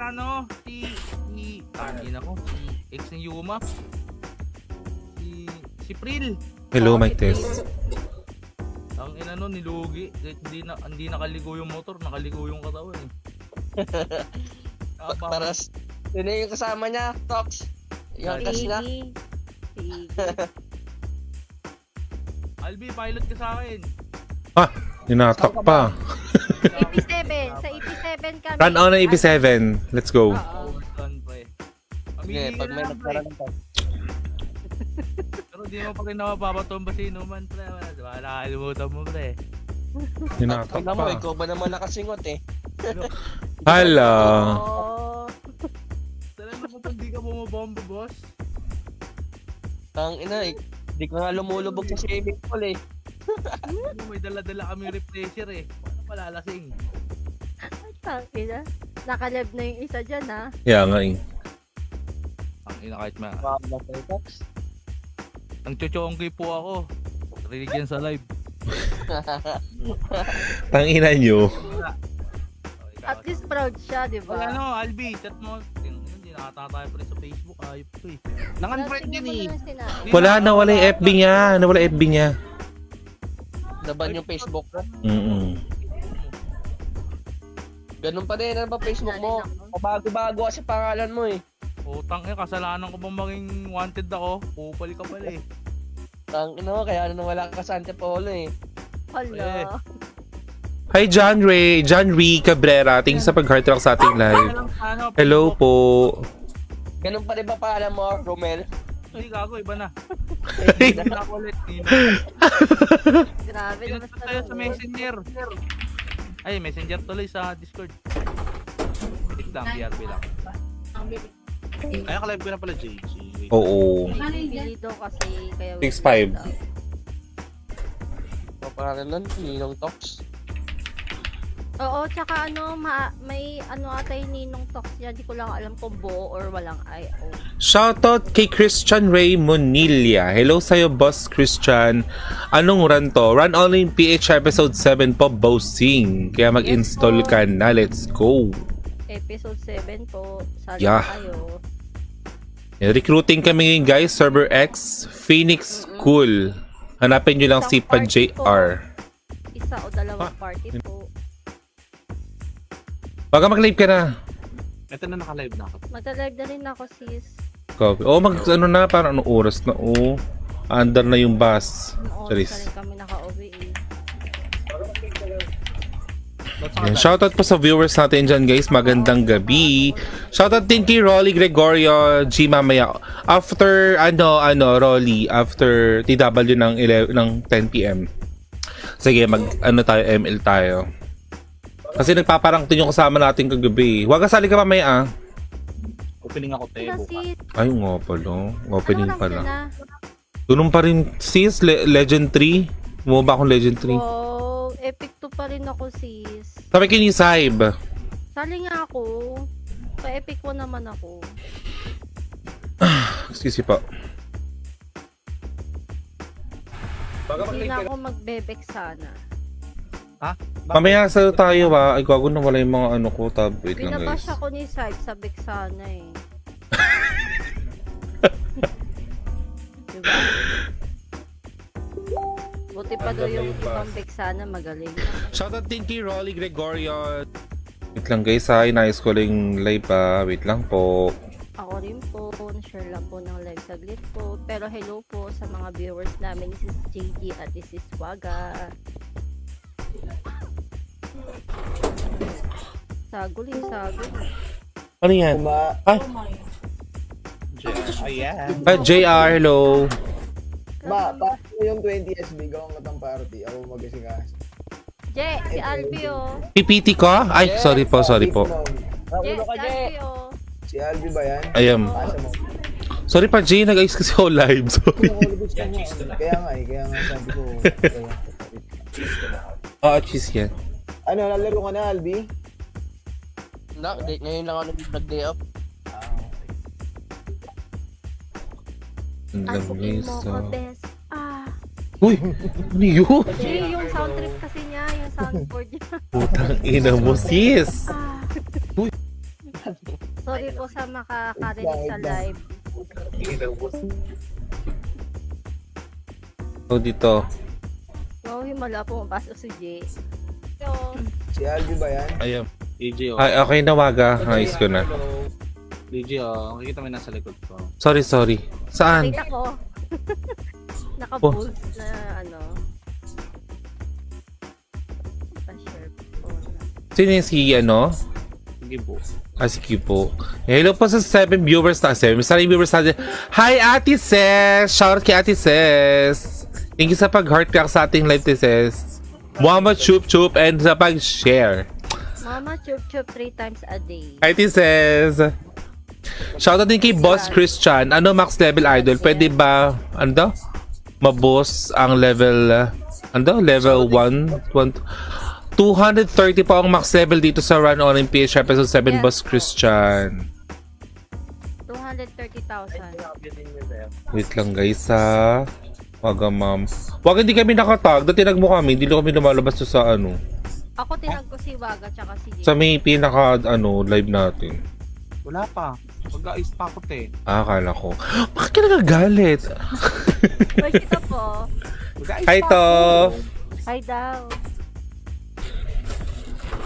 ano, tangin ako, si ex ni Yuma. Si Pril. Hello, Mike Tess. Ang ina nun, nilugi. Hindi nakaligo yung motor, nakaligo yung katawan eh. Paras. Yun na yung kasama niya, Tox. Yung angkas niya. Albi, pilot ka sa akin. Ninatak pa. AP7. Sa AP7 kami. Run on na AP7. Let's go. Overstand pa eh. Okay, pag may nagkaroon ng Pero di mo pa rin napapatomba si Inuman, pre. Diba, nakalimutan mo, pre. Ninatak Tignan mo, pa. ikaw ba naman nakasingot eh? Hala. Oh. Talaga mo kung di ka bumabomba, boss. Tang ina, di ka nga lumulubog sa swimming pool eh. Ano, may dala-dala kami refresher eh. Paano palalasing? Tangina. Nakalab na yung isa dyan, ha? Yeah nga eh. Ang ina kahit Wala sa'yo, Tox. ang chochonggi po ako. Rinig yan sa live. Tangina nyo. At least proud siya, di Wala ba? no, Albi, chat mo. Hindi nakatatayo pa rin sa Facebook. Ayop to eh. Nang-unfriend din eh. Wala, nawala yung FB niya. Nawala yung FB niya. Laban yung Facebook mo. Ganun pa din, ano ba Facebook mo? Pabago-bago kasi pangalan mo eh. Utang eh, kasalanan ko bang maging wanted ako? Kupal ka pala eh. Tang ina, kaya wala ka sa Antipolo eh. Hala. Hi, John Ray Cabrera. Thank you sa pag-heart rock sa ating live. Hello po. Ganun pa rin ba pangalan mo, Romel? Ay, gago, iba na. Hindi Iba na ako ulit. Grabe naman Pinunta tayo sa Messenger. Ay, Messenger tuloy sa Discord. Wait lang, BRB lang. Ay, nakalive ko na pala, JG. Oo. Pili daw kasi kaya 6'5". Pangalan nun, Ninong Tox. Oo, tsaka ano, may ano ata yung Ninong Tox niya. Di ko lang alam kung buo or walang I.O. Shoutout kay Christian Ray Monilla. Hello sa'yo, Boss Christian. Anong run to? Run only in PH episode 7 po, bossing. Kaya mag-install ka na. Let's go. Episode 7 po. Sali Yeah. kayo. Recruiting kami ngayon, guys. Server X, Phoenix School. Hanapin nyo lang si Isang party PadJR. Isa o dalawang party po. Baga mag-live ka na. Ito na nakalive na ako. Magta-live na rin ako, sis. Copy. Ano na, parang anong oras na. Under na yung bus. Noon Charis. na rin kami naka-uwi eh. Yan. Shoutout po sa viewers natin dyan, guys. Magandang gabi. Shoutout din kay Rolly Gregorio G mamaya. After, Rolly, after TW ng 10 PM. Sige, tayo, ML tayo. Kasi nagpaparangtin yung kasama natin kagabi. Huwag kasali ka mamaya, ah. Opening ako, te. Wala, Bukas. sis. Ay, nga pala. Opening Ano pala. na? Tunong pa rin, sis. Legend 3. Bumaba akong Legend 3. Wow, epic 2 pa rin ako, sis. Sabi kay ni Saib. Sali nga ako. Pa-epic 1 naman ako. Excuse me po. Hindi na ako magbebek sana. Mamaya sa tayo ba? Ay, gago na wala yung mga ano ko. Tab, wait lang, guys. Binabash ako ni Saib sa Beksana eh. Diba? Buti pa daw yung ibang Beksana magaling. Shoutout din kay Rolly Gregorio. Wait lang, guys, ha. Inayos ko lang live pa. Wait lang po. Ako rin po, share lang po ng live saglit po. Pero hello po sa mga viewers namin, Sis JD at Sis Waga. Sagol. Ano yan? Ay, JR, hello. Paano yung 20 SB gawang katang party? Ako mag-isikas. Je, si Albi oh. PPT ko? Ay, sorry po. Je, Nakulo ka, si Je. Albi oh. Si Albi ba yan? Ayam. Pasa mo. Sorry pa, Jay. Nag-ayos kasi ako live. Sorry. Kaya nga sabi ko. Cheese yan. Ano, lalaro ka na, Albi? Ngayon lang ako nag-day off. Ang Albuin langis. mo ko, best. Uy, ano yun? Je, yung sound trip kasi niya, yung soundboard niya. Putang ina mo, sis. Sorry po sa makakarinig sa live. So, dito. Wow, himala po mapasok si Jay. So, Si Albi ba yan? Ayun. DJ, oh. Ay, okay na, Waga. Ayos ko na. DJ, oh. Makikita mo yung nasa likod ko. Sorry. Saan? nakita ko. Naka-pulse na ano. Pa-share po. Sino yung si, ano? Sige po. Si Q po. Hello po sa 7 viewers na. 7 viewers natin. Hi, Ate Ses! Shout out kay Ate Ses! Thank you sa pag-heart react sa ating live, Ate Ses. Muhammad Chup Chup and sa pag-share. Mama chup chup 3 times a day. Hi, Ate Ses! Shout out din kay Boss Christian. Ano max level idol? Pwede ba, ano daw? Maboss ang level, level 1? 230 po ang max level dito sa Run Olympics episode 7, Yes, Boss po. Christian. 230,000. Wait lang guys ha. Waga ma'am. Wag hindi kami nakatag. Dati nag mo kami. Hindi kami lumalabas to sa ano. Ako tinag ko si Waga tsaka si Jay. Sa may pinaka live natin. Wala pa. Mag-ayos pa ako, te. Akala ko. Bakit ka nagagalit? May kita po. Mag-ayos Hi pa ako. Tof. Hi daw.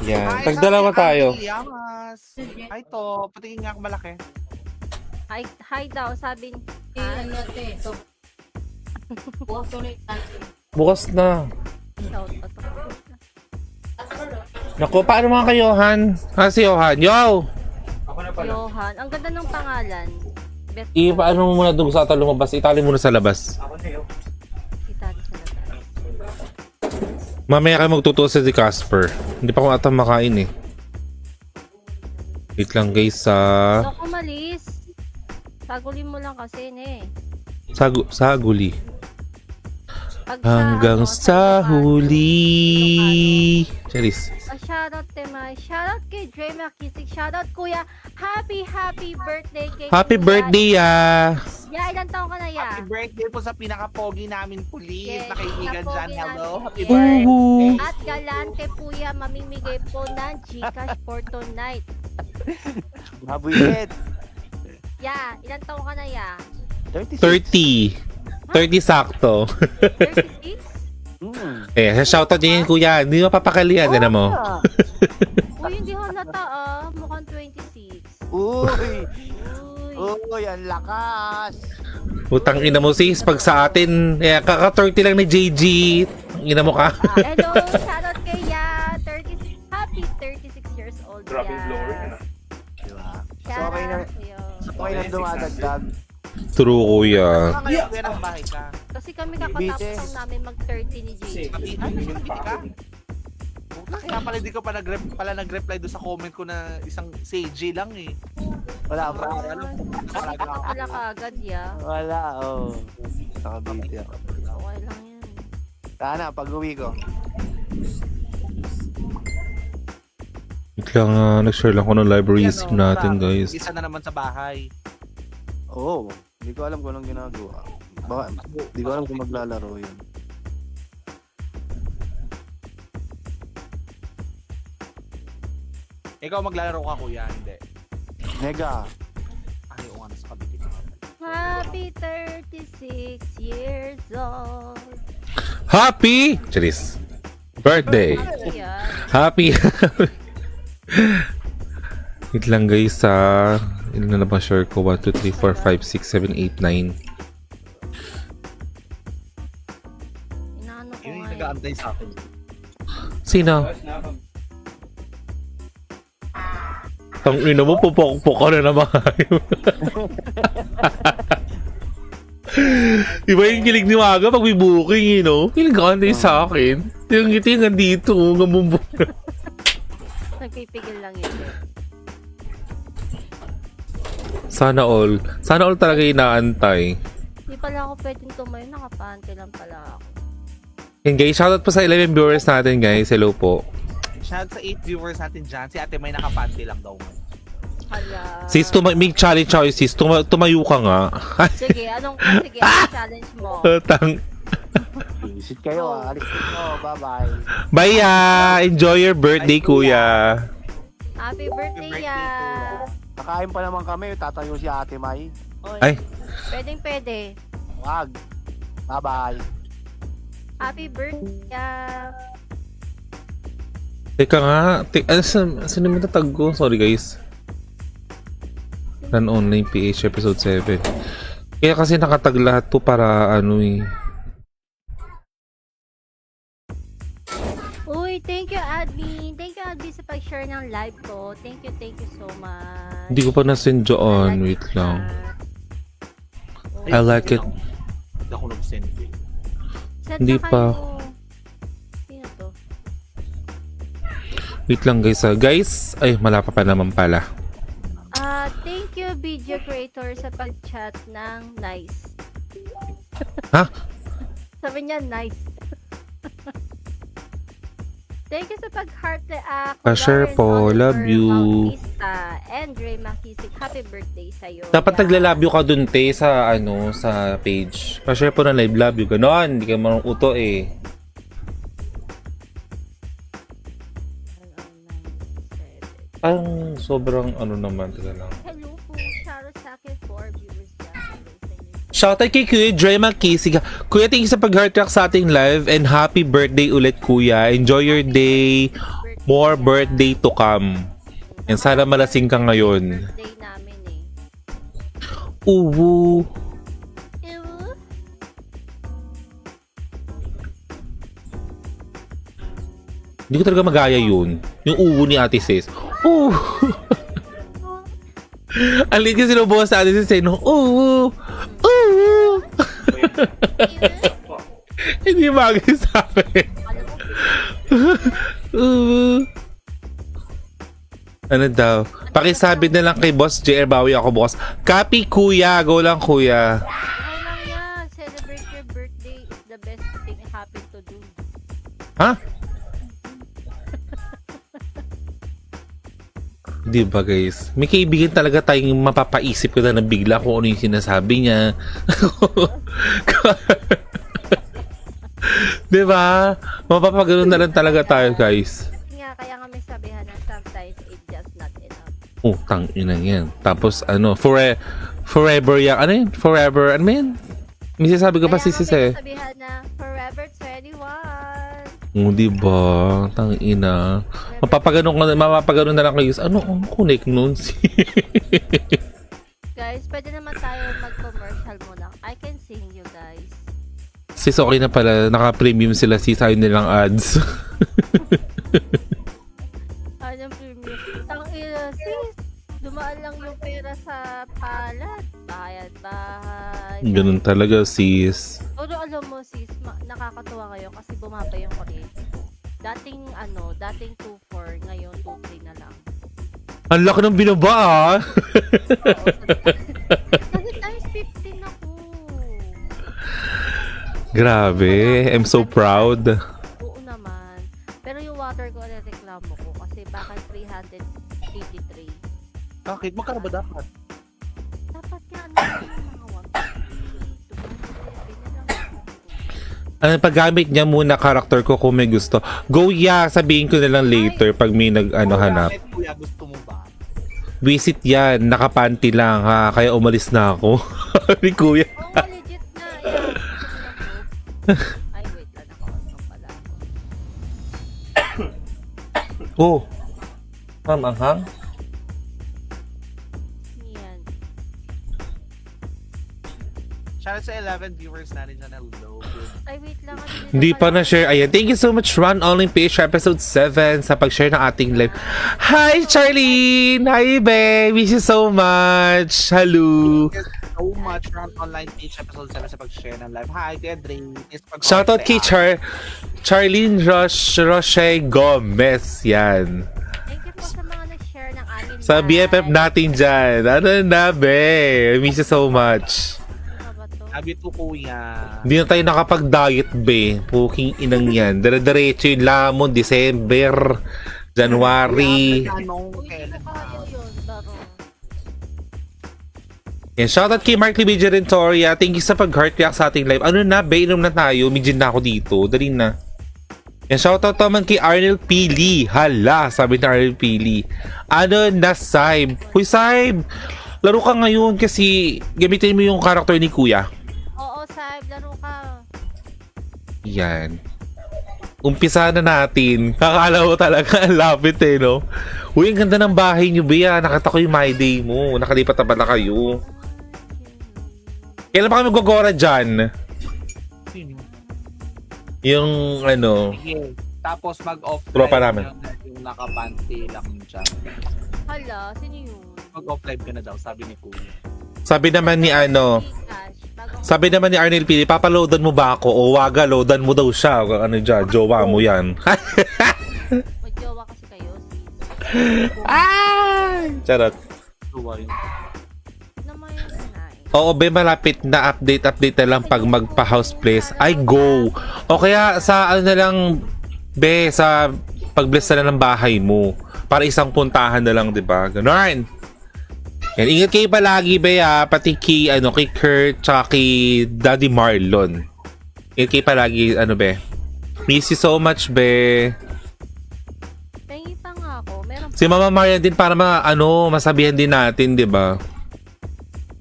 Yan. Hi, Tagdalawa Ate tayo. Angie Yamas. Hi, to. Patingin nga ako malaki. Hi daw, sabi ni... Bukas na. Shout out ako. Naku, paano mga kayo, Han? Si Johan. Yo! Johan, ang ganda ng pangalan. Best Paano mo muna doon sa atal lumabas? Itali muna sa labas. kita sa labas. Mamaya kayo magtutuwa sa si Casper. Hindi pa ako ata makain eh. Wait lang guys sa... Naku, malis. Sagulin mo lang kasi, ne. Saguli. Pag Hanggang ano, sa Johan, huli. Charis. Shoutout Temay. Shoutout kay Dre Makisik. Shoutout Kuya. Happy birthday kay Happy Kuya. birthday ah! Ya, ilang taon ka na ya? Happy birthday po sa pinaka-pogi namin, police. Yes, Na kaibigan dyan. pinaka-pogi Hello. namin. Happy Yes. birthday. Uhu. At galante po yan, mamimigay po ng Gcash for tonight. Mabuisit. Ya, ilang taon ka na ya? 36. 30 sakto. 36? Shoutout din kuya. Hindi mapapakalian. Yan mo. Uy, hindi halata ah. Mukhang 26. Uy! Uy. Uy, ang lakas! Utang ina mo sis. Pag sa atin, kaka-30 lang ni JG. Ang ina mo ka. Hello, shoutout kay Ya. 36. Happy 36 years old ya. Diba? So, Shoutout okay na, sa'yo. okay na dumadagdag. True kuya. Ngayon, kuya, ng bahay ka. Kasi kami kakatapos Biche. lang namin mag-30 ni Jay. Ay, nakabili ka? Kaya pala hindi ko pa nag-reply doon sa comment ko na isang CJ lang eh. Wala pa. Nakita ka pala kaagad ya. Wala, oh. Nakabiti ako. Okay lang yan. Sana, pag-uwi ko. Wait lang, nag-share lang ko ng library receipt natin guys. Isa na naman sa bahay. Oo. Hindi ko alam kung anong ginagawa. Baka, hindi ko alam kung maglalaro yun. Ikaw maglalaro ka, kuya, hindi. Mega. Ay, oo nga, nasa kabiti ka. Happy 36 years old. Happy! Charis. Birthday. Ano yan? Happy. Wait lang guys ilan na ba share ko? 1, 2, 3, 4, 5, 6, 7, 8, 9. Inaano ko Yun yung nga eh. nag-aantay sa akin. Sino? Tang ina mo, pupok-pok ka na naman. Iba yung kilig ni Waga pag may booking, you know? Kilig ka na sa akin. Yung ngiti nga dito, gamumbo. Nagpipigil lang yun. eh. Sana all. Sana all talaga inaantay. Hindi pala ako pwedeng tumayo. Nakapante lang pala ako. And guys, shoutout po sa 11 viewers natin guys. Hello po. Shout sa 8 viewers natin dyan. Si ate may nakapanty lang daw. Hala. Sis, may challenge ako sis. Tumayo ka nga. Sige, anong challenge mo? Tang. Visit kayo, ah. Alis ko. Bye-bye. Bye, enjoy your birthday, Bye, kuya. kuya. Happy birthday, Happy birthday, ya. kuya. Kakain pa naman kami, tatayo si Ate May. Oy, Ay. pwede. Wag. Bye-bye. Happy birthday. Teka nga. Saan naman tatag ko? Sorry guys. Run online PH episode 7. Kaya kasi nakatag lahat to para ano eh. Uy, thank you, Admin. Thank you, Admin, sa pag-share ng live ko. Thank you so much. Hindi ko pa na-send dyan. Wait lang. I like it. Hindi ako nag-send eh. Hindi pa. Sino to? Wait lang guys ah. Guys, ay malapa pa naman pala. Thank you, video creator, sa pag-chat ng nice. Ha? Sabi niya, nice. Thank you sa pag-heart react. Pa-share po. Love you. Andre Makisik, happy birthday sa'yo. Dapat naglalabyo ka dun te sa ano sa page. Pa-share po ng live love you. Ganon. Hindi ka marunong uto eh. Ang sobrang ano naman. Teka lang. Hello po, shoutout sa akin for viewers dyan. Shoutout kay Kuya Dre Makisig. Kuya, thank you sa pag-heart track sa ating live and happy birthday ulit kuya. Enjoy your day. More birthday to come. And sana malasing ka ngayon. Birthday namin eh. Uwu. Ew. Hindi ko talaga magaya yun. Yung uwu ni Ate Sis. Uwu. Alin kasi sinubukas sa Ate Sis eh. No? Uwu. Uwu. Hindi bagay sa akin. Uwu. Ano daw? Pakisabi na lang kay Boss JR, bawi ako bukas. Copy kuya, go lang kuya. Okay lang yan. Celebrate your birthday is the best thing that happened to do. Ha? Di ba guys? May kaibigan talaga tayong mapapaisip ko na bigla kung ano yung sinasabi niya. Di ba? Mapapaganoon na lang talaga tayo guys. Nga, kaya nga may sabihan na sometimes it's just not enough. Oh, tangina yan. Tapos ano, forever yan. Ano yun? Forever, ano yan? May sinasabi ko pa si Sis eh. Kaya nga may sabihan na forever 21. Oh, di ba? Tangina. Mapapaganoon na lang kayo. Ano ang connect nun? Guys, pwede naman tayo mag-commercial muna. I can sing you guys. Sis, okay na pala. Naka-premium sila. Sis, ayaw nilang ads. Anong premium? Ang sis, dumaan lang yung pera sa palad. Bahay. Ganun talaga, sis. Pero alam mo sis, nakakatuwa ngayon kasi bumaba yung kuryente. Dating 2.4, ngayon 2.3 na lang. Ang laki ng binaba ah. Oo, kasi times 15 ako. Grabe. I'm so proud. Oo naman. Pero yung water ko, reklamo ko kasi bakit 383. Bakit? Magkano ba dapat? Dapat nga yung mga 150. Ang paggamit niya muna karakter ko kung may gusto. Go ya, sabihin ko na lang later pag may hanap. Kuya, gusto mo ba? Visit yan, nakapanty lang ha, kaya umalis na ako. Ni kuya. Oo, legit na. Yan. Ay, wait lang. Naka-on pala ako. Oh. Ma'am, anghang? Yan. Shoutout sa 11 viewers natin dyan. Hello. Ay, wait lang. Hindi pa na-share. Ayan, thank you so much, Run Online PH episode 7 sa pag-share ng ating live. Hi, Charlene! Hi, babe! Miss you so much! Hello! Thank you so much. Run Online Page episode 7 sa pag-share ng live. Hi, Tedre. Shoutout kay Charlene Roche Gomez. Yan. Thank you po sa mga nag-share ng amin. Sa BFF natin dyan. Ano na, be? Miss you so much. Sabi to, kuya. Hindi na tayo nakapag-diet, be. Puking inang yan. Dire-diretso yung lamon, December, January. Anong Uy, hindi ko kaya yun. Baro. Yan, shoutout kay Mark Libidia Rentoria. Thank you sa pag-heart react sa ating live. Ano na, be? Inom na tayo. Midyan na ako dito. Dali na. Yan, shoutout naman kay Arnel Pili. Hala, sabi ni Arnel Pili. Ano na, Saib? Uy, Saib! Laro ka ngayon kasi gamitin mo yung karakter ni Kuya. Oo, Saib, laro ka. Yan. Umpisa na natin. Kakala mo talaga ang lapit eh, no? Uy, ang ganda ng bahay nyo, Bea. Nakita ko yung My Day mo. Nakalipat na pala kayo. Kailan pa kami magagora dyan? Sino? Yung ano, Sige. Tapos mag-offline. Tropa namin. Yung nakapanty lang dyan. Hala, sino yun? Mag-offline ka na daw, sabi ni Kuya. sabi naman ni ano, Cash, bago sabi naman ni Arnel Pili, papaloadan mo ba ako? O waga, loadan mo daw siya. Ano dyan, jowa mo yan. magjowa kasi kayo, sis. Charot. Luwa yun. Naman yung sanay. Oo, be, malapit na update na lang pag magpa-house place. Ay, go! O kaya sa ano na lang, be, sa pag-bless na lang ng bahay mo. Para isang puntahan na lang, di ba? Ganon! Yan, ingat kayo palagi, be, pati kay, ano, kay Kurt, tsaka kay Daddy Marlon. Ingat kayo palagi, ano, be. Miss you so much, be. Pengi pa nga ako. Meron Si Mama Marian din para masabihan din natin, di ba?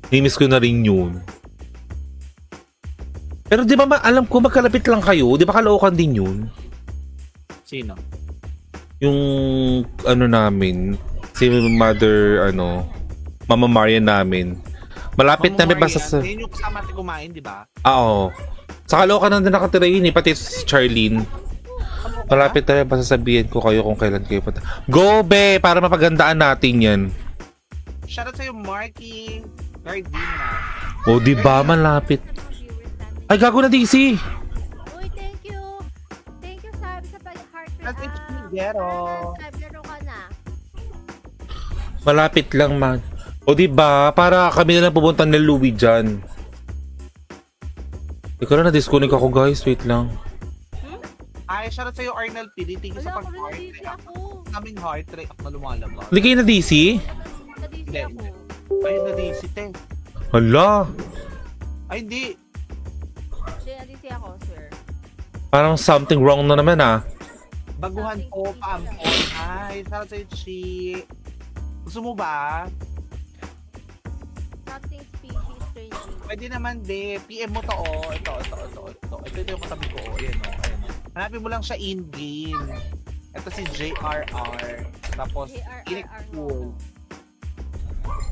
Nimiss ko na rin yun. Pero di ba alam ko magkalapit lang kayo? Di ba Caloocan din yun? Sino? Yung ano namin, si Mother, Mama Marian namin. Malapit namin basta sa... Yun yung kasama natin kumain, di ba? Oo. Sa Caloocan na din nakatira yun eh, pati si Charlene. Malapit na rin basta sabihin ko kayo kung kailan kayo punta. Go, be! Para mapagandaan natin yan. Shoutout sa'yo, Marky Gardina. O, di ba? Malapit. sa mga viewers namin. Ay, gago na DC! Uy, thank you. Thank you, Sabi, sa pag-heart That's it, Chigero. Sabi, laro ka na. Malapit lang man. O di ba para kami na lang pupunta ng Louie dyan. Ikaw na na-disconnect ako guys. Wait lang. Ay, shoutout sa'yo, Arnel P. Thank you sa Wala ko rin pag-heart na-DC rate. ako. Naming heart rate na lumalabas. Hindi kayo na DC? Na-DC Hindi. ako. Ay, na-DC, te. Hala. Ay, hindi. Hindi, na-DC ako, sir. Parang something wrong na naman ah. Baguhan po, paampon. Ay, shoutout sa'yo, Chi. Gusto mo ba? Something species changing. Pwede naman, de. PM mo to, oh. Ito yung katabi ko, oh. Ayan, oh. Ayan, oh. Hanapin mo lang siya in-game. Ito si JRR. Tapos, JRR Inik Pool.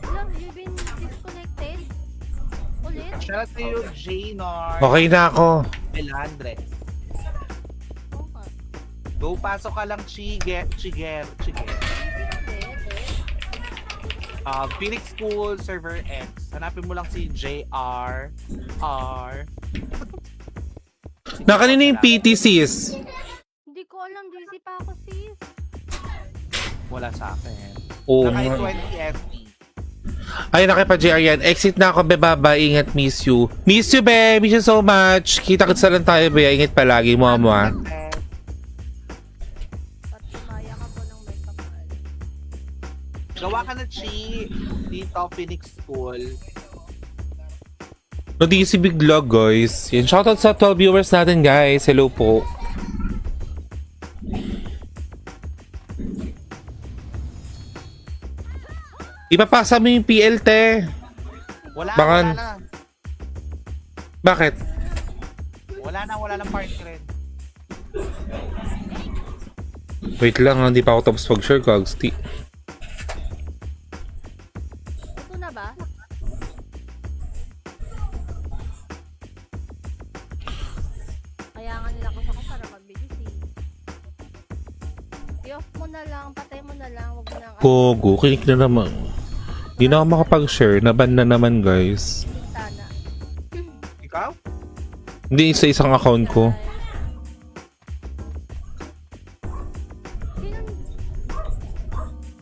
Alam, you've been disconnected? Ulit? Shoutout sa'yo, Jnar. Okay na ako. Melandres. Okay. Go, pasok ka lang, Chiger. Phoenix School, Server X. Hanapin mo lang si JR. Nakanina yung PT sis. Hindi ko alam, DC pa ako, sis. Wala sa akin. Oo. Naka nga. 20 FP. Ay, nakipa-JR yan. Exit na ako, be. Bye-bye. Ingat, miss you. Miss you, be. Miss you so much. Kita-kits lang tayo, be. Ingat palagi mo, amo, ah. At tumaya ka po ng makeup man. Gawa ka na, Chi. Dito, Phoenix School. No, DC Big Vlog, guys. Yan, shoutout sa 12 viewers natin, guys. Hello po. Ipapasa mo yung PL, te. Wala Bakan. na. Bakit? Wala na party rin. Wait lang, hindi pa ako tapos mag-share, Cogs. Ito na ba? Kaya nga nila ko para mag-bilis eh. I-off mo na lang, patay mo na lang, wag mo nang Pogo, kinik na naman. Hindi na ako makapag-share. Naban na naman, guys. sana. Ikaw? Hindi sa isang account ko. Sino?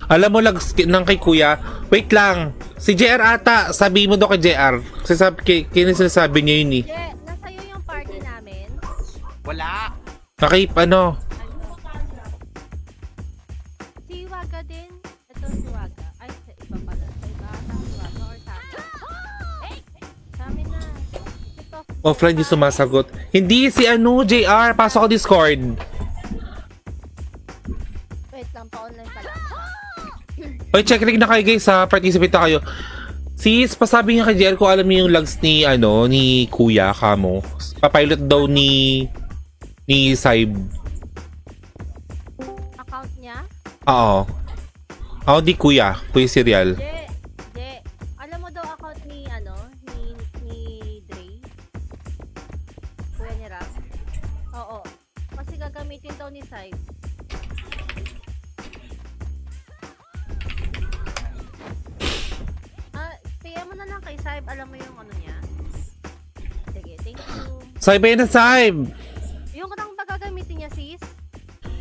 Alam mo, lag ng kay kuya. Wait lang. Si JR ata. Sabi mo daw kay JR. Kasi sinasabi niya yun eh. Nasa iyo yung party namin. Wala. Nakip ano. Si Waga din. Ito si Waga. Ay, sa iba pala. Sa iba ata si Waga or sa amin. Sa amin na. Ito. Offline yung sumasagot. Hindi si JR. Pasok ko Discord. Oy, check rig na kayo guys ha. Participate na kayo. Sis, pasabi nga kay JR kung alam niyo yung logs ni, ni Kuya Kamo. Papilot daw ni Saib. Account niya? Oo. Ako di Kuya. Kuya Serial. Je, alam mo daw account ni, ni Dre? Kuya ni Ram? Oo. Kasi gagamitin daw ni Sai. PM mo na lang kay Saib, alam mo yung ano niya? Sige, thank you. Saib ba yan na Saib? Yung katang ba gagamitin niya, sis?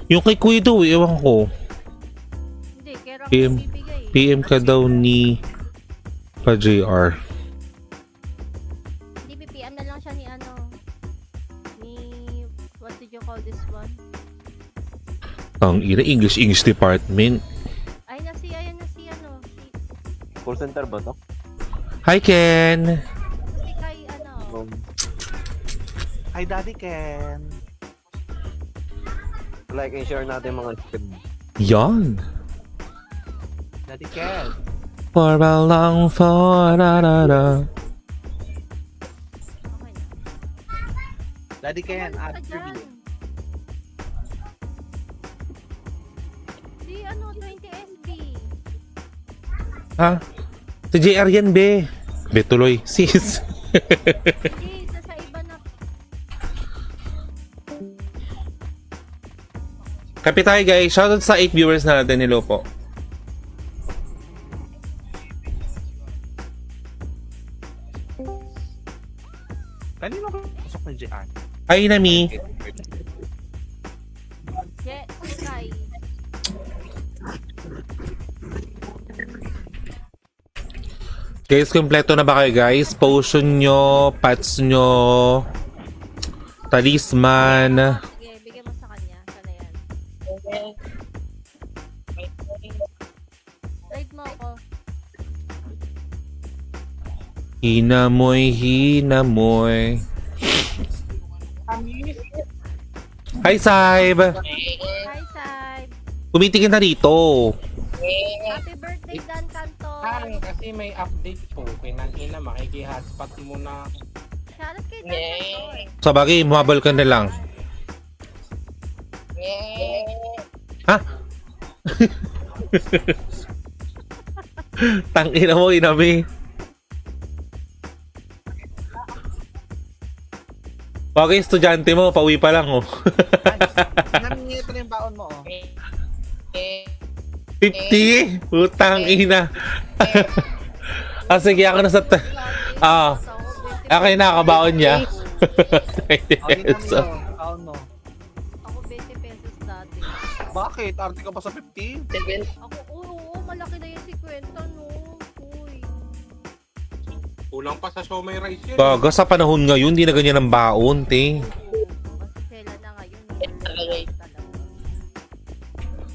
Yung kay Kuya daw, ewan ko. Hindi, kaya Ram PM. bibigay. PM ka daw ni pa JR. Hindi, PM na lang siya ni ni, what did you call this one? Ang ina, English department. Ay, ayan na si si, Call center ba to? Hi Ken! si kay Hi, Daddy Ken. Like and share natin mga skid. Yan! Daddy Ken. For a long for okay na. Daddy Ken, Ano add ka your dyan? Si 20 SB. Ha? Si JR yan, be. Be, tuloy. Sis. Hindi, sa iba na. Kapi tayo, guys. Shoutout sa 8 viewers na natin. Hello po. Kanino ka pasok ng JR? Hi, Nami. Je, Sky. Guys, kompleto na ba kayo, guys? Potion nyo, pats nyo, talisman. Sige, bigyan mo sa kanya. Sana yan. Ride mo ako. Hinamoy, hinamoy. Hi, Saib. Hi, Sai. Tumitingin na dito. Happy birthday, Dan Canto. Kasi may update po. Pinangina, makiki-hotspot muna. Shoutout kay Dan Canto. Sa bagay, mabal ka na lang. Ha? Tangina mo, Inami. Bagay, estudyante mo, pauwi pa lang, oh. Namingi ito na yung baon mo, oh. 50? Putang ina. Sige, ako na sa... Ako yung nakabaon niya. So, baon mo. Ako 20 pesos dati. Bakit? Arte ka pa sa 50? Ako, oo, malaki na yung 50, no? Uy. Kulang pa sa show may rice yun. Baga, sa panahon ngayon, di na ganyan ang baon, te. Kasi sila na ngayon. Talaga.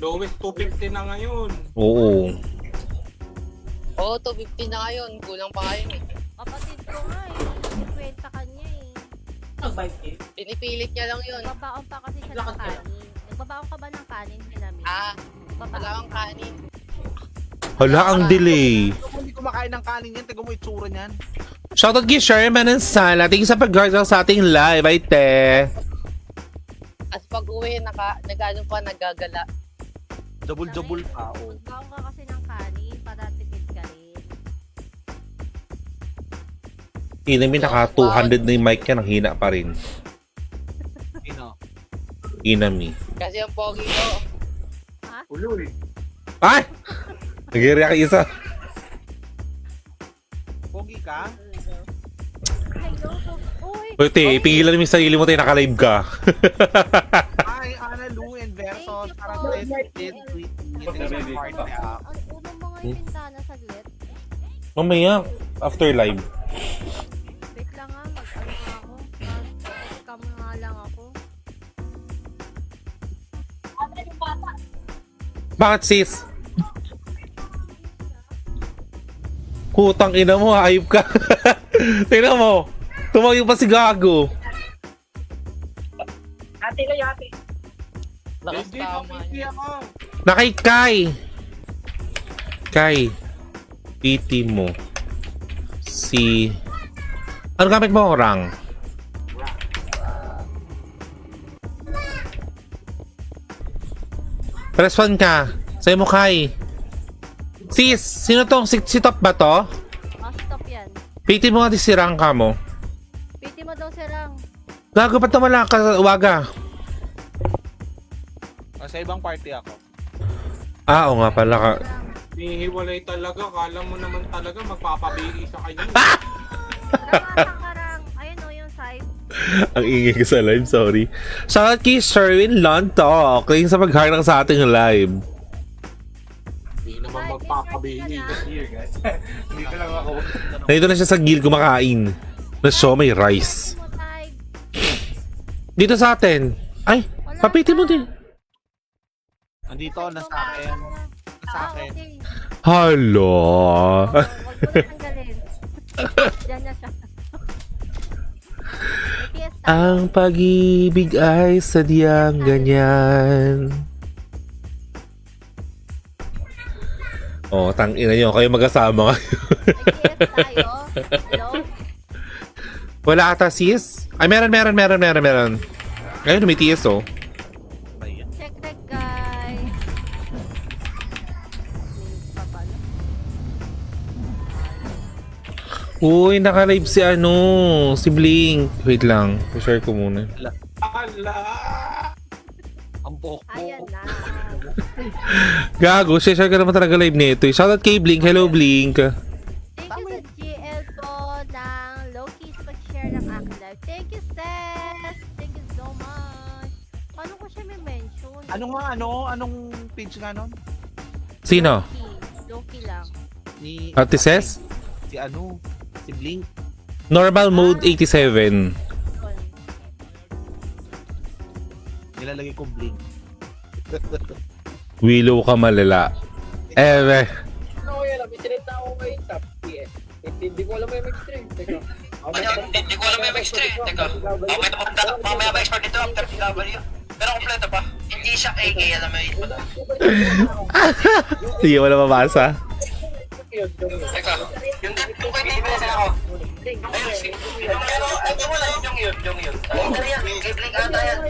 Lowest 250 na ngayon. Oo. Oo, 250 na ngayon. Kulang pa ngayon eh. Kapatid ko nga eh. 50 kanya eh. Pinipilit niya lang yun. Nagbabaon pa kasi siya ng kanin. Nagbabaon ka ba ng kanin, sinabi? Wala kang kanin. Hala, ang delay. Kung hindi kumakain ng kanin yan, taga mo itsura niyan. Shoutout kay Sherman and Sala. Thank you sa pag-guard sa ating live, ay te. At pag uwi, nag-ano pa, nagagala. Jabul-jabul pa, oh. Nagbabaon ka kasi ng kanin para tipid ka rin. Inami, naka 200 na yung mic niya, nang hina pa rin. Sino? Inami. Kasi ang pogi ko. Ulo, eh. Ay! Nag-react isa. Pogi ka? Hello, uy! Uy, te, pigilan mo yung sarili mo, te, naka-live ka. Hi, Ana Lu and Verso. Parang did tweet. Party out. Ang unang mga yung pintana saglit. Mamaya, after live. Wait lang nga, mag-ano nga ako. Mag-cam nga lang ako. Bakit, sis? Putang ina mo, ayop ka. Tingnan mo. Tumayo pa si Gago. Lakas tama niya. Ako. Nakaykay. Kai, PT mo si... Ano gamit mo, Orang? Press 1 ka. Sa'yo mo, Kai. Sis, sino tong? Si Top ba to? Stop yan. PT mo nga si Rang ka mo. PT mo daw si Rang. Gago pa wala ka, Waga. Sa ibang party ako. Oo nga pala ka. Hihiwalay talaga. Kala mo naman talaga magpapabili sa kanya. Rang. Ayun o yung side. Ang ingay ko sa live, sorry. Shoutout kay Sherwin Lontok. Thanks sa pag-harang sa ating live. Hindi naman magpapabili kasi guys. Hindi ko lang ako. Nandito na siya sa grill kumakain. Na show may rice. Mo side. Dito sa atin. Ay, papiti mo din. Andito, nasa akin. Nasa akin. Okay. Hello. Wag mo na tanggalin. Diyan na siya. May PS tayo. Ang pag-ibig ay sadyang ganyan. Oh, tangina nyo. Kayo mag-asama kayo. May PS tayo. Hello? Wala ata sis? Ay, meron. Ayun, may TS oh. Ayan. Check reg guys. Minutes pa pala. Uy, naka-live si si Blink. Wait lang, share ko muna. Ala! Ang poko. Ayan na. Gago, share ka naman talaga live nito. Shoutout kay Blink. Hello, Blink. Thank you sa GL po ng Loki sa pag-share ng aking live. Thank you, Ses! Thank you so much. Paano ko siya may mention? Anong page nga nun? Sino? Loki lang. Ni... Ate Ses? Si Blink. Normal mode 87. Nilalagay ko Blink. Willow ka malala. Ebe. Ano yan? May sinita ako kay Top PS. Hindi ko alam yung mag-stream. Teka. Hindi ko alam yung mag-stream. Teka. Mamaya ba-expert dito after PW? Pero kompleto pa. Hindi siya AK, alam mo yun pala. Sige, wala mabasa. Teka. Yung kay Blink na ako. Ayun, yung yun. Ano yan? Kay Blink ata yan.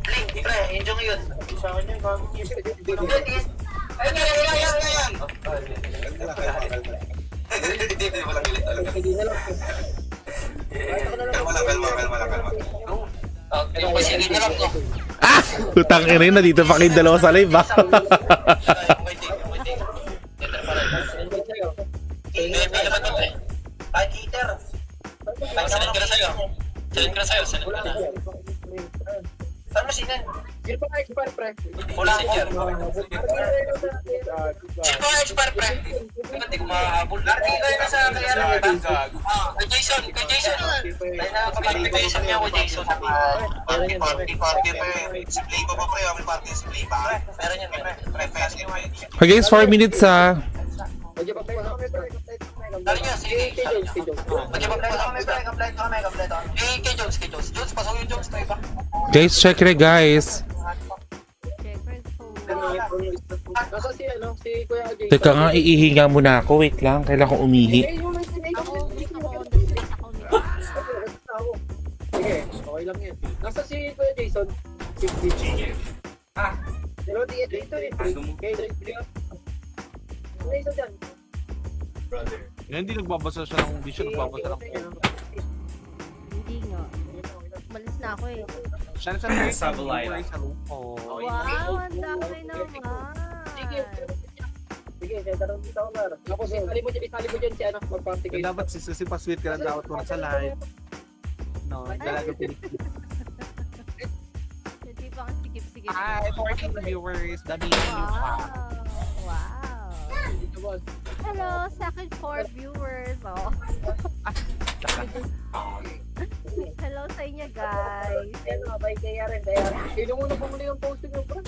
Blink, pre, yung yun. Ayun. Hindi mo lang gilit talaga. Kalma lang. Yung pasigil na lang, no? Utang ina yun, nandito pa kayong dalawa sa live, ha? Ay, Peter. Sinend ko na sa'yo. Sinend ko na. Saan mo sinend? Sino pa expert, pre? Wala Messenger. Sino pa expert, pre? Ba't di ko makahabol? Lagi kayo na sa kaya lang, diba? Kay Jason. Tayo na kapag-invitation niya ko, Jason. Party pa eh. Si Play pa pre? May party si Play pa. Meron yan, pre. Okay guys, 4 minutes ha. Dali niya, si Jones. Mag-i-apply kami, pre. Kompleto. Kay Jones. Jones, pasok yung Jones, pre ba? Guys, check rin guys. Check reg po. Nasa si Kuya Jason. Teka nga, iihinga muna ako. Wait lang, kailangan ko umihi. Ako on the street ako nito. Sige, okay lang yan. Nasa si Kuya Jason. 50. Pero dito rin. Okay, Jason dyan. Yan, hindi nagbabasa siya ng vision. Nagbabasa ng Hindi nga. Malis na ako eh. siya na sa viewers. Oh. Wow, ang dami naman. Sige, daron dito ako na. Tapos isali mo dyan si ano, mag-party kayo. Dapat si pa-sweet ka lang dapat mo sa live. No, dalaga Hindi pa ang sikip-sikip. Hi, 14 viewers. Dami Wow. Hello, second 4 viewers. Oh. Hello sa inyo, guys. Ano, bye kaya rin. Sino mo na pumuli yung posting yung bro?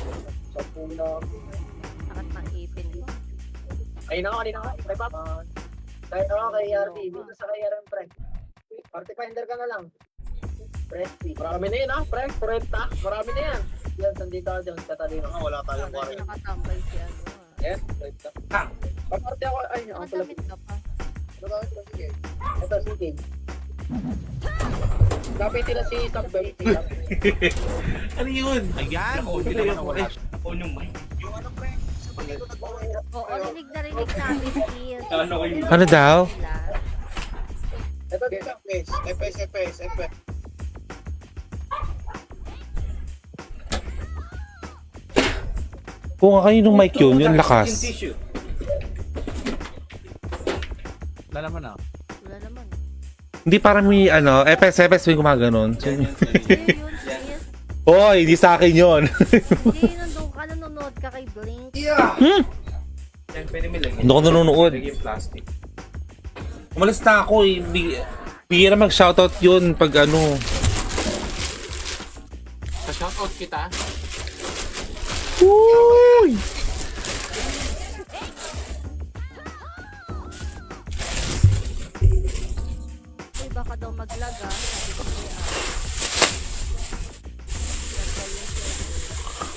Sa pula. Nakat ng ipin ko. Kanina ka. Pre, Pap. Kahit ako kay RP, dito sa kay RM, pre. Party finder ka na lang. Press P. Marami na yun, pre. 40. Marami na yan. Yan, sandito ako dyan. Katalino. Wala tayong Nakatambay si ano. Yes, 40. Paparte ako, ay, ako pala. Magamit ka pa. Nagamit ko, sige. Ito, sige. Dapat nila si Sabbel. Ano yun? Ayan! Hindi naman ako wala. Yung ano, pre? Sa pagkito nagpapahirap. Oo, rinig na rinig namin, sis. Ano daw? Ito, dito. FS. Kung kaninong mic yun, yung lakas. Wala naman ah. Wala naman. Hindi parang may ano, FS may gumaganon. Hindi yun, sis. Oy, di sa akin yun. Hindi, nandun ka, nanonood ka kay Blink. Yan, pwede may lagyan. Hindi ako nanonood. Lagyan plastic. Umalis na ako eh. Bihira mag-shoutout yun pag ano. Sa shoutout kita. Uy! Uy, baka daw maglag ah. Sabi ko kay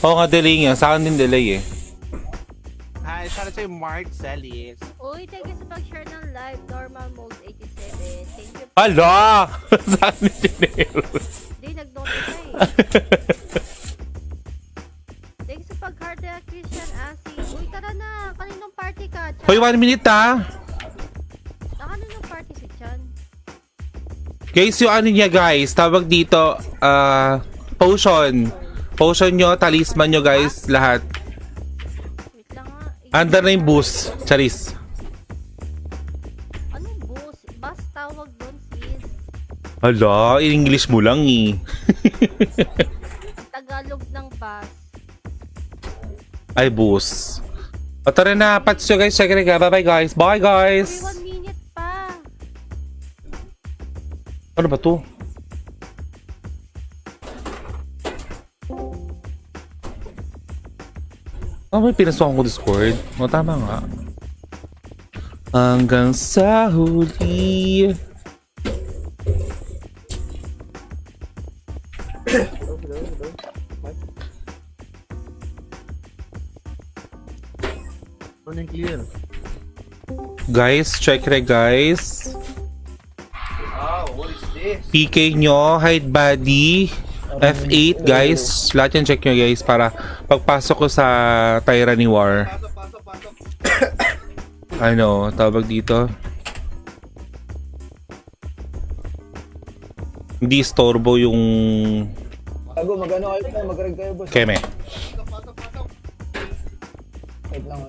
Oo nga, delay nga. Sa akin din delay eh. Hi, shout out sa'yo Mark Celis. Uy, thank you sa pag-share ng live. Normal mode 87. Thank you. Hala! Sa akin din delay. Hindi, nag-notify. Thank you sa pag-heart na Christian Asi. Uy, tara na. Kaninong party ka, Chan? Hoy, 1 minute ah. Kaninong party si Chan? Guys, yung ano niya guys, tawag dito, potion. Potion nyo, talisman nyo guys, lahat. Wait lang nga. Under na yung boost. Charis. Anong bus? Bus tawag doon, sis. Hala, in English mo lang eh. Tagalog ng bus. Ay, boost. O tara na, pats nyo guys. Check it out. Bye-bye guys. Bye Uy, guys. 1 minute pa. Ano ba to? May pinasukan ko Discord. O, tama nga. Hanggang sa huli. Ano yung clear? Guys, check re guys. Oh, what is this? PK nyo, hide body, F8 guys. Lahat yan check nyo guys para pagpasok ko sa Tyranny War. Ano, tawag dito. Hindi istorbo yung Tago, mag-ano kayo, mag-reg kayo, boss. keme. Wait lang.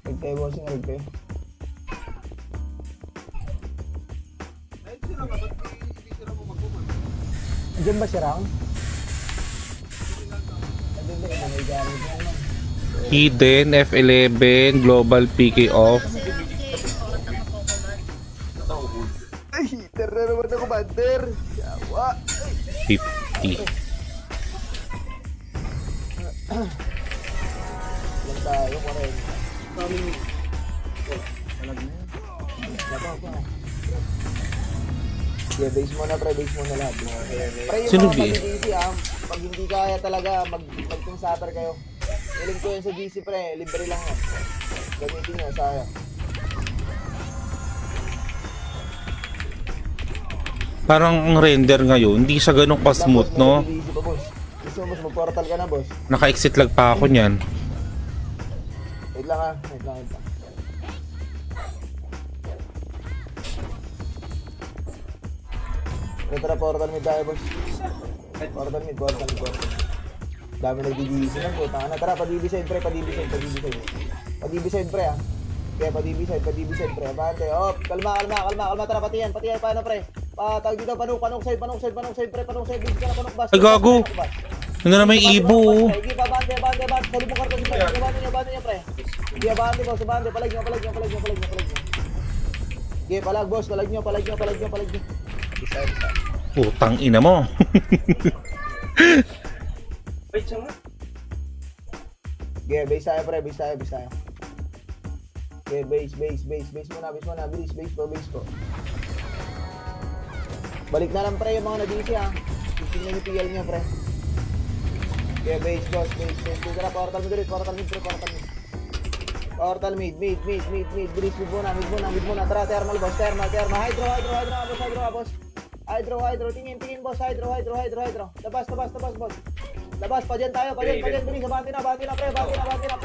Reg kayo, boss, reg kayo. Diyan ba si Rang? Andun ba, may gamit niya naman. Hidden, F11, global PK off. Ay, tara naman ako, Banter. Yawa. 50. Yan tayo, Karen. Alag na yan. Labaw pa. Yeah, base mo na, pre. Base mo na lahat. Pre, yung Sino mga B? mag-DC, pag hindi kaya talaga, mag-consaper kayo. Iling ko yun sa GC, pre. Libre lang yan. Gamitin nyo, sayang. Parang ang render ngayon, hindi siya ganun ka-smooth, no? GC pa, boss. Gusto mo, boss, mag-portal ka na, boss. Naka-exit lag pa ako niyan. Wait lang, ha. Wait lang. Tara, portal mid tayo, boss. Portal mid. Dami nag-DBC lang po. Tanga na. Tara, pa-DB-side, pre. Pa-DB-side, pre, ah. Kaya pa-DB-side, pre. Abante. Oh, kalma. Tara, patiyan. Paano, pre? Tawag dito, panok side, pre. Panok side. Bilis ka na, panok bus. Ay, gago. Ano naman yung ibo, oh. Sige, abante. Sabi mo karto si pre. Abante niya, pre. Sige, abante, boss. Abante. Palag niyo. Sige, palag, boss. Palag niyo. Bisa. Putang ina mo. Wait, siya nga. Okay, base tayo, pre. Base tayo. Okay, base muna. Bilis, base po. Balik na lang, pre, yung mga nag-DC, ha. Tingnan yung PL niya, pre. Okay, base, boss. Tara, portal mid ulit. Portal mid. Portal mid. Bilis, mid muna. Tara, thermal, boss. Thermal. Hydro, boss. Hydro. Tingin, boss. Hydro. Labas, boss. Labas, pa dyan tayo. Bilis, abanti na, pre.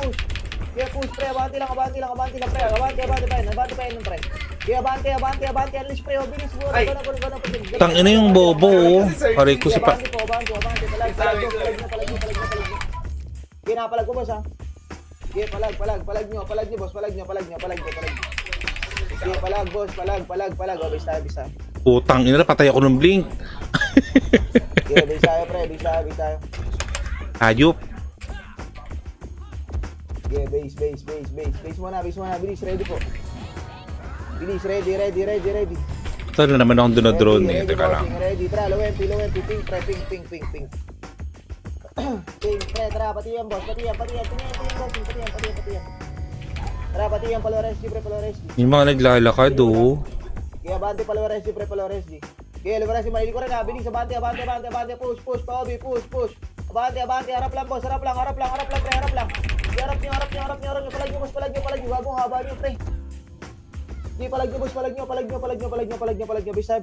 Push. Kaya push, pre. Abanti lang, pre. Abanti pa yun, pre. Kaya abanti. Unleash, pre. Bilis, gano'n. Tangina yung bobo, oh. Aray ko sa pa... Abanti. Palag nyo. Kinapalag ko, boss, ha. Sige, palag nyo, boss. Palag nyo. Sige, palag, boss. Palag. O, bis tayo. Putang ina, patay ako ng blink. Sige, bis tayo, pre. Bis tayo. Hayop. Sige, base muna. Bilis, ready po. Bilis, ready. Ito na naman akong dinodrone eh. Ready, Teka lang. bossing, ready. Tara, low MP. Ping, pre. Ping. Ping, pre, tara, pati yan, boss. Pati yan, bossing. Pati yan. Tara, pati yan, palo rescue, pre. Yung mga naglalakad, oh. Kaya abante, palo rescue, pre. Kaya lumaras si Manili ko rin, ha. Bilis, abante. Push, Paubi, push. Abante, harap lang, boss. Harap lang, pre. Harap nyo. Palag nyo. Wagong haba nyo, pre. Sige, palag nyo, boss. Palag nyo. Bisa.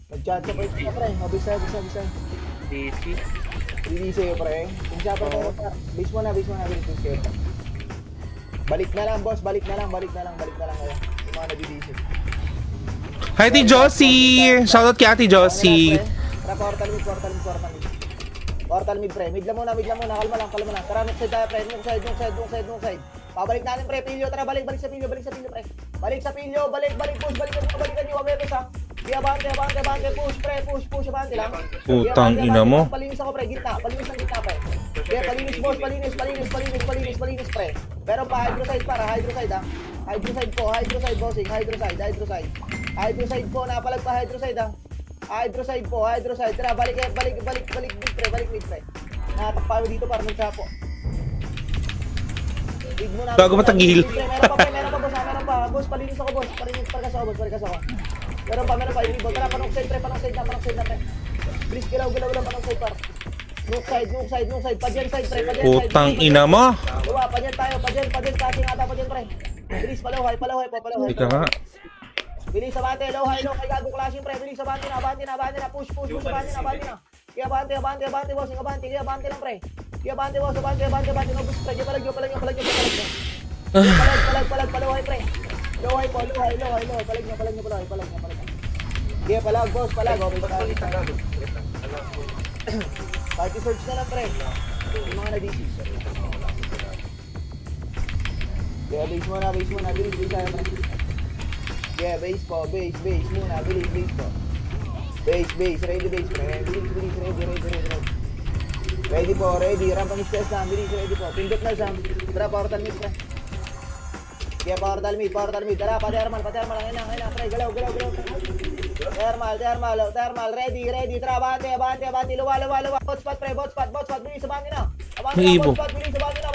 Nag-chat-chat ko ito, pre. Bisa. Hindi sa'yo, pre. Kung siya, pre, base mo na. Bilis kayo. Balik na lang, boss. Balik na lang kayo. Yung mga nabibisi. Hi, Ate Josie! Shoutout kay Ate Josie. Tara, portal mid. Portal mid, pre. Mid lang muna. Kalma lang. Tara, next side tayo, pre. Nung side. Pabalik natin, pre. Pilyo. Tara, balik sa pilyo, pre. Balik, push. Balikan nyo. Wabetos, ha. Kaya abante. Push. Abante lang. Putang ina mo. Palinis ako, pre. Gitna, pre. Kaya palinis, boss. Palinis, pre. Pero pa, hydro side, ha. Hydro side, bossing. Hydro side po, napalag pa hydro side, ha. Hydro side. Tara, balik mid, pre. Natakpawi dito para magsapo. Big mo na. Bago matagil. Meron pa, boss. Meron pa. Boss, palinis ako, boss. Palinis ako. Meron pa. Yung ibo. Tara, panong side na, pre. Please, galaw lang, panong side, par. Nook side. Padyan side, pre. Putang ina mo. Luwa, padyan tayo. Padyan, kasi nga padyan, pre. Bilis, palawahay. Ika nga. Bilis, abante, low high, gago clashing, pre. Bilis, abante na, push, abante na. Kaya abante, boss, kaya abante lang, pre. Kaya abante, boss, abante, no, push, pre. Kaya palag nyo. Palag, palawahay, pre. Low high, palag nyo. Kaya palag, boss, okay, party search na lang, pre. Yung mga na-DC. Kaya base muna, bilis tayo, pre. Yeah, base muna, bilis po. Base, ready, pre. Bilis, ready. Ready po, ramp ang stress na, bilis, ready po. Pindot na, Sam. Tara, portal mid, pre. Kaya portal mid. Tara, pa-thermal, ayun, pre. Galaw. Thermal, ready. Tara, abante. Luwa. Bot spot, bilis, abante na. May ibo. Bilis, abante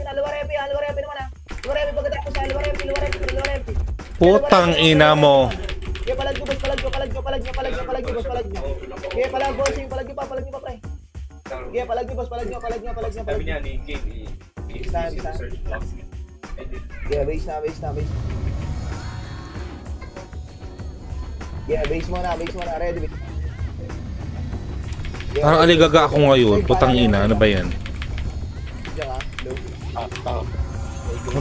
na. Luwa repi naman, ha. Luwa repi, pagkatapos, ha. Luwa repi. Putang ina mo. Kaya palag nyo, boss. Palag nyo. Kaya palag, bossing. Palag nyo pa, pre. Kaya palag nyo, boss. Palag nyo. Sabi niya ni King, search box. Kaya base na. Kaya base mo na. Ready. Parang aligaga ako ngayon. Putang ina. Ano ba yan? Diyan ka. Low.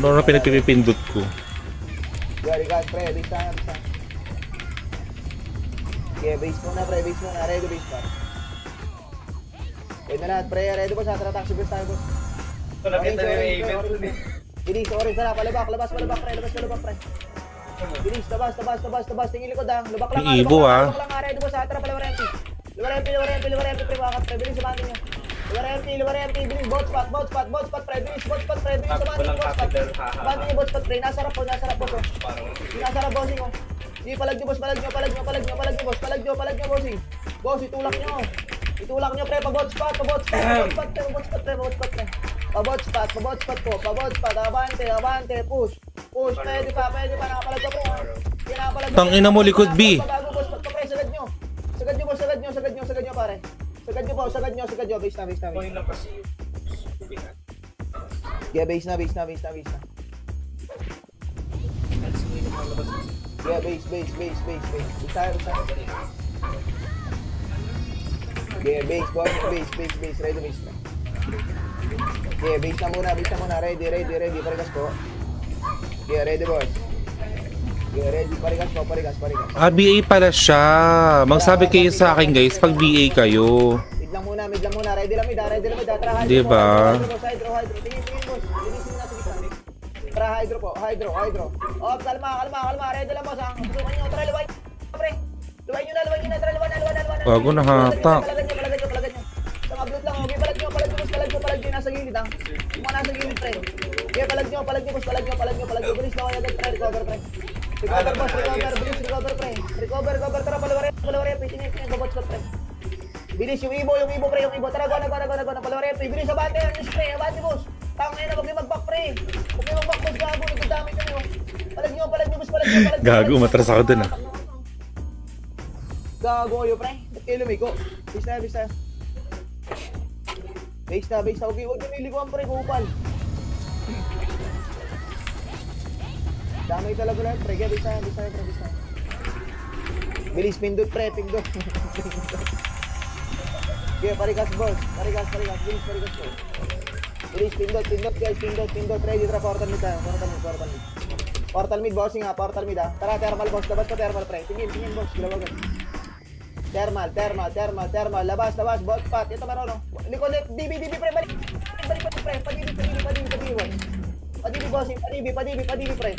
Ano na pinagpipindot ko? Very good, pre. Base na. Kaya base mo na. Ready, base pa. Pwede na lahat, pre. Ready, boss. Tara, taxi bus tayo, boss. Bilis, orange na. Labas, pre. Bilis, labas. Tingin likod, ha. Lubak lang, Yung ibo, ha. Ready, boss. Tara, pala, Luwa rempi, pre. Wakat, pre. Bilis, sabangin nyo. Luwa rempi. Bilis, bot spot, pre. Bilis, bot spot, pre. Bilis, sabangin nyo, bot spot. Sabangin nyo, bot spot, pre. Nasarap po, oh. Nasarap, bossing, oh. Hindi, palag nyo, boss. Palag nyo, bossing. Boss, itulak nyo, pre. Pa-bot spot, pre. Pa-bot spot. Abante. Push. Pwede pa. Nakapalag ka, pre. Nakapalag ka. Tangina mo, likod B. Bago, boss. Pre, sagad nyo, pare. Sagad nyo po, sagad nyo. Base na. Yeah, base na. Yeah, base. Base tayo. Yeah, base, boss. Base. Ready, base na. Yeah, base na muna. Ready. Parigas po. Yeah, ready, boss. Yeah, ready. Parigas. BA pala siya. Magsabi kayo sa akin guys pag BA kayo. Mid lang muna. Ready lang, mid. Tara, hydro. Diba? Hydro. Tingin, boss. Linisin na sa gitna. Tara, hydro po. Hydro. Oh, kalma. Ready lang, boss. Susukan nyo. Tara, luway. Pre. Luway nyo na. Tara, luwan na. Bago na hata. Palagyan nyo. Sa upload lang, okay. Palag nyo. Nasa gilid, ha. Yung mga nasa gilid, pre. Okay, palag nyo, boss. Bilis na kayo agad, pre. Recover, pre. Recover, boss. Bilis, recover, pre. Recover. Tara, palawari. Tingin, babots ko, pre. Bilis, yung ibo, pre. Tara, gana. Palawari, pre. Bilis, abante, boss. Tangay na, huwag kayo mag-back, pre. Huwag kayo mag-back, boss. Gago, nagdadami kami, oh. Palag nyo, boss. Gago, matras ako dun, ah. Gago kayo, pre. Ba't kayo lumiko? Base na. Okay, huwag nyo nilikuan, pre. Kupal. Damay talaga lahat, pre. Base na. Bilis, pindot, pre. Okay, parikas, boss. Parikas. Bilis, po. Bilis, pindot, guys. Pindot. Ready, tara, portal mid, ha. Portal mid, bossing, ha. Portal mid, ha. Tara, thermal, boss. Labas ka, thermal, pre. Tingin, boss. Gilawagan. Thermal. Labas, boss, pat. Ito, Marono. Likod, DB, pre. Balik, pre. Padibi, boss. Padibi, bossing. Padibi, pre.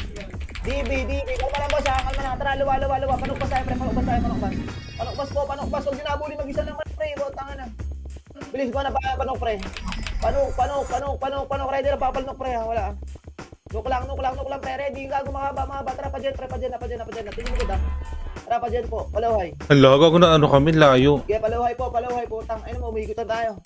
DB. Kalma lang, boss, ha. Kalma lang. Tara, luwa. Panukbas tayo, pre. Panukbas po. Huwag din nabuli. Mag-isa lang, pre. Tangan na. Bilis ko na, panuk, pre. Panuk. Ready na, papalnok, pre, ha. Wala, ha. Nuk lang, pre. Ready. Gago, mahaba. Tara, pa dyan. Tingin ko, ha. Tara, pa dyan po. Palawhay. Hala, gago na ano kami, layo. Okay, palawhay po. Ayun mo, umikutan tayo.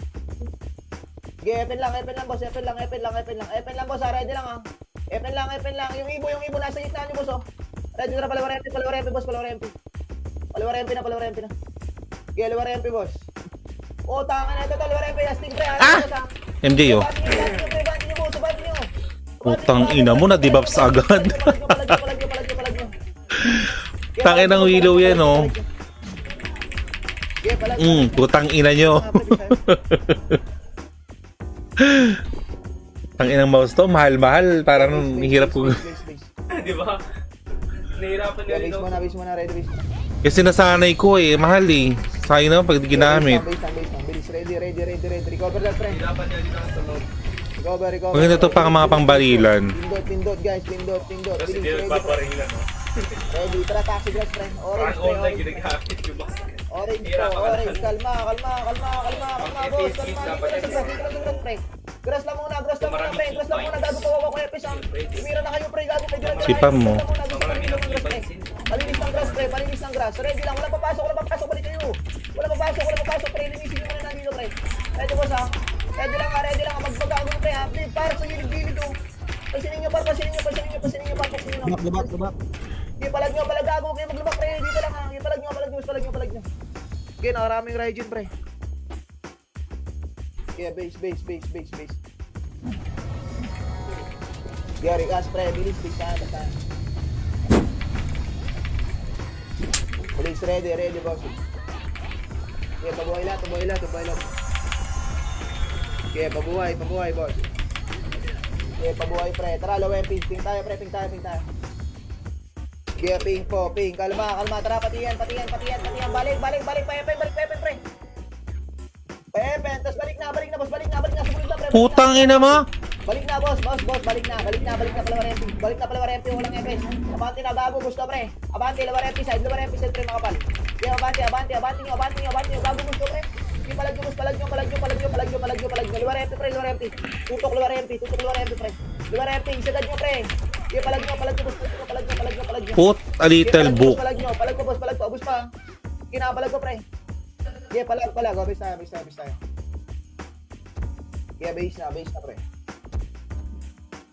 Okay, epen lang, boss. Epen lang, boss. Ready lang, ha. Epen lang. Yung ibo nasa gitna niyo, boss, oh. Ready na, palawari, boss. Palawari na. Okay, palawari, boss. Oh, tangan na ito, palawari, asting, pre. MJ, oh. Banti niyo. Putang ina mo, na-debuffs agad. Palag nyo. Tangin ng willow yan, oh. Putang ina nyo. Tangin ng mouse to, mahal. Parang hirap ko. Di ba? Nahihirapan nyo rin ako. Base mo na, ready, base. Kasi nasanay ko eh, mahal eh. Sayang naman pag ginamit. Base lang. Bilis, ready. Recover lang, pre. Nahihirapan nyo rin ako sa loob. Recover. Maganda to pang mga pangbarilan. Pindot, guys. Pindot. Kasi Bilis, di nagpaparilan, no? ready. Tara, taxi glass, pre. Parang online ginagamit yung boss. Orange. Kalma, boss. Kalma, pre. Grass lang muna, pre. Gago pa ko episode. Umira na kayo, pre. Gago pa dyan. Sipan mo. Palinis ng grass. Ready lang. Walang papasok. Balik kayo. Walang papasok, pre. Linisin nyo muna nandito, pre. Ready, boss, ha. Ready lang. Magpagago, pre, ha. Para sa gilid-gilid, oh. Pasinin nyo. Hindi, palag nyo. Gago kayo maglubak, pre. Dito lang, ha. Palag nyo. Okay, nakaraming Raijin, pre. Yeah, base. Gary, gas, pre. Bilis, basta. Police ready, boss. Okay, pabuhay lang. Okay, pabuhay, boss. Okay, pabuhay, pre. Tara, low ping tayo, pre. Ping tayo. Okay, ping. Kalma. Tara, patiyan. Balik, pre. Pepen, tapos balik na, boss. Sumunod na, pre. Putang ina mo. Balik na, boss. Balik na, Palawarempi. Walang FS. Abante na, gago, gusto, pre. Abante, Lawarempi side, pre, makapal. Okay, abante nyo. Gago, gusto, pre. Okay, palag nyo. Lawarempi. Tutok Lawarempi, pre. Lawarempi, isagad nyo, pre. Okay, palag nyo, boss. Palag nyo. Put a little book. Palag nyo, boss. Abus pa. Kinapalag ko, pre. Okay, palag. Base tayo. Okay, base na, pre.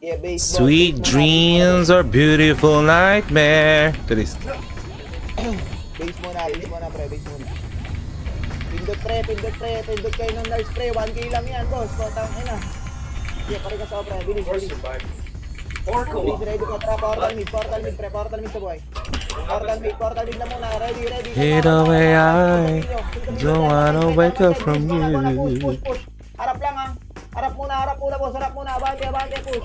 Yeah, base, boss. Sweet dreams are beautiful nightmare. Trist. Base muna, pre. Base muna. Pindot kayo ng nurse pre, 1k lang yan, boss. Potang ina. Sige, pare ka sa pre, bilis. Bilis, ready ka, tra, portal mid pre, portal mid sa buhay. Portal mid na muna, ready. Hid away, I don't wanna wake up from you. Push. Harap lang ha. Harap muna, boss. Harap muna, abante, push.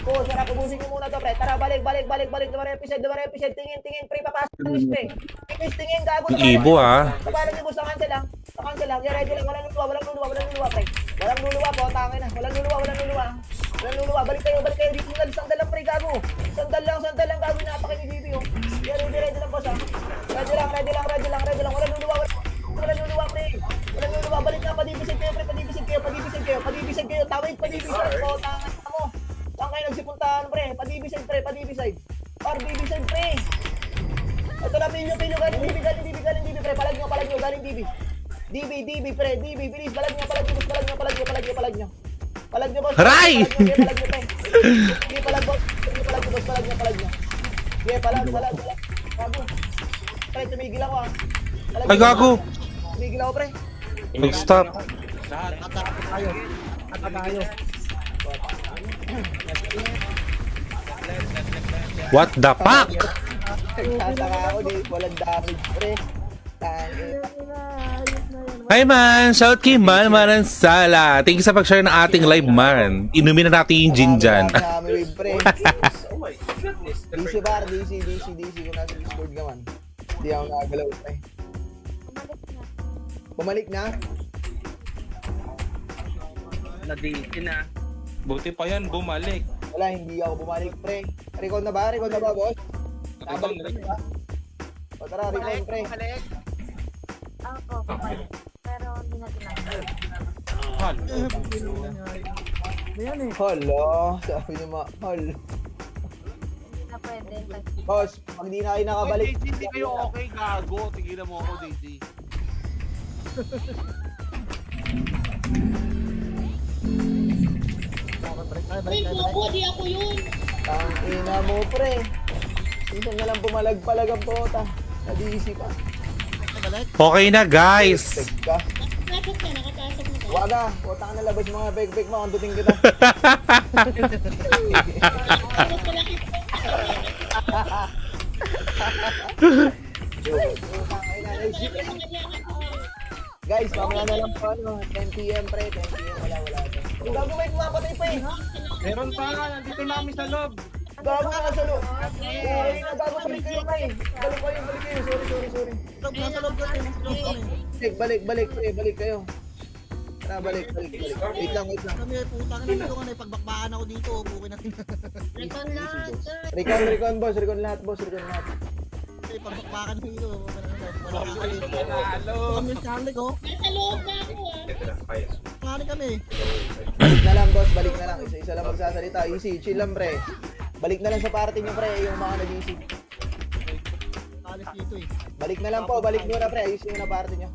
Push, harap, ubusin nyo muna to, pre. Tara, balik. Dua episode. Tingin, pre, papasok ng list, pre. Tingin, gago. Yung Ibo, Tabalan nyo, boss, cancel lang. Yeah, ready lang, walang luluwa, pre. Walang luluwa, po, tangin na. Walang luluwa. Balik kayo, dito nyo sandal lang, pre, gago. Sandal lang, gago, napaki ni GP, oh. Yeah, ready lang, boss, ha. Ready lang. Walang luluwa, pre. Balik na, padibisig kayo, pre, padibisig kayo, tawid, po, tangin mo. Saan kayo nagsipuntahan, pre? Padibisig, pre. Padibisig, pre. Ito na, pilyo, galing DB, pre. Palag nyo, galing DB. DB, pre, bilis, palag nyo, boss. Aray! Palag nyo, pre. Sige, palag, boss. Palag nyo. Sige, palag. Gago. Pre, tumigil ako, ha. Ay, gago. Tumigil ako, pre. Mag-stop. What the fuck? Nagtataka ako, walang damage, pre. Tangin. Hi man! Shout kay Malmaran Sala. Thank you sa pag-share ng ating live man. Inumin na natin yung gin dyan. Marami wave, pre. DC bar, DC. Kung nasa Discord ka man. Hindi ako nakagalaw, pre. Bumalik na? Nadiin na. Buti pa yan, bumalik. Wala, hindi ako bumalik, pre. Record na ba, boss? Nabalik na ba? O tara, record, pre. Ako, bumalik. Pero hindi na ginagawa. Hello, sabi niyo hol. Hindi na pwede. Boss, pag di na kayo nakabalik. Oy, DJ, hindi kayo okay, gago. Tigilan mo ako, DJ. Tangina mo, pre. Minsan na lang pumalag-palag ang pota. Nadisi pa. Okay na guys. Teka. Waga, pota ka na labas mga beg-beg mo. Kandutin kita. Guys, mamaya na lang po, 10 PM, pre. 10 PM, wala. Ang gago, may pumapatay pa eh. Meron pa, nandito na kami sa loob. Gago ka sa loob. Ay, nagago, balik kayo, pre. Balik kayo. Sorry. Balik, pre. Balik kayo. Tara, balik. Wait lang. Kami, putang ina, nandito ka na, pagbakbakan ako dito, bukin natin. Recon, boss. Recon lahat. Pagbakbakan dito, kami kami ko. Nasa loob na ako Pangani kami. Balik na lang, boss. Balik na lang. Isa-isa lang magsasalita. Easy, chill lang, pre. Balik na lang sa party nyo, pre. Yung mga nag-easy. Alis dito eh. Balik na lang po. Balik nyo na, pre. Ayusin nyo na party nyo.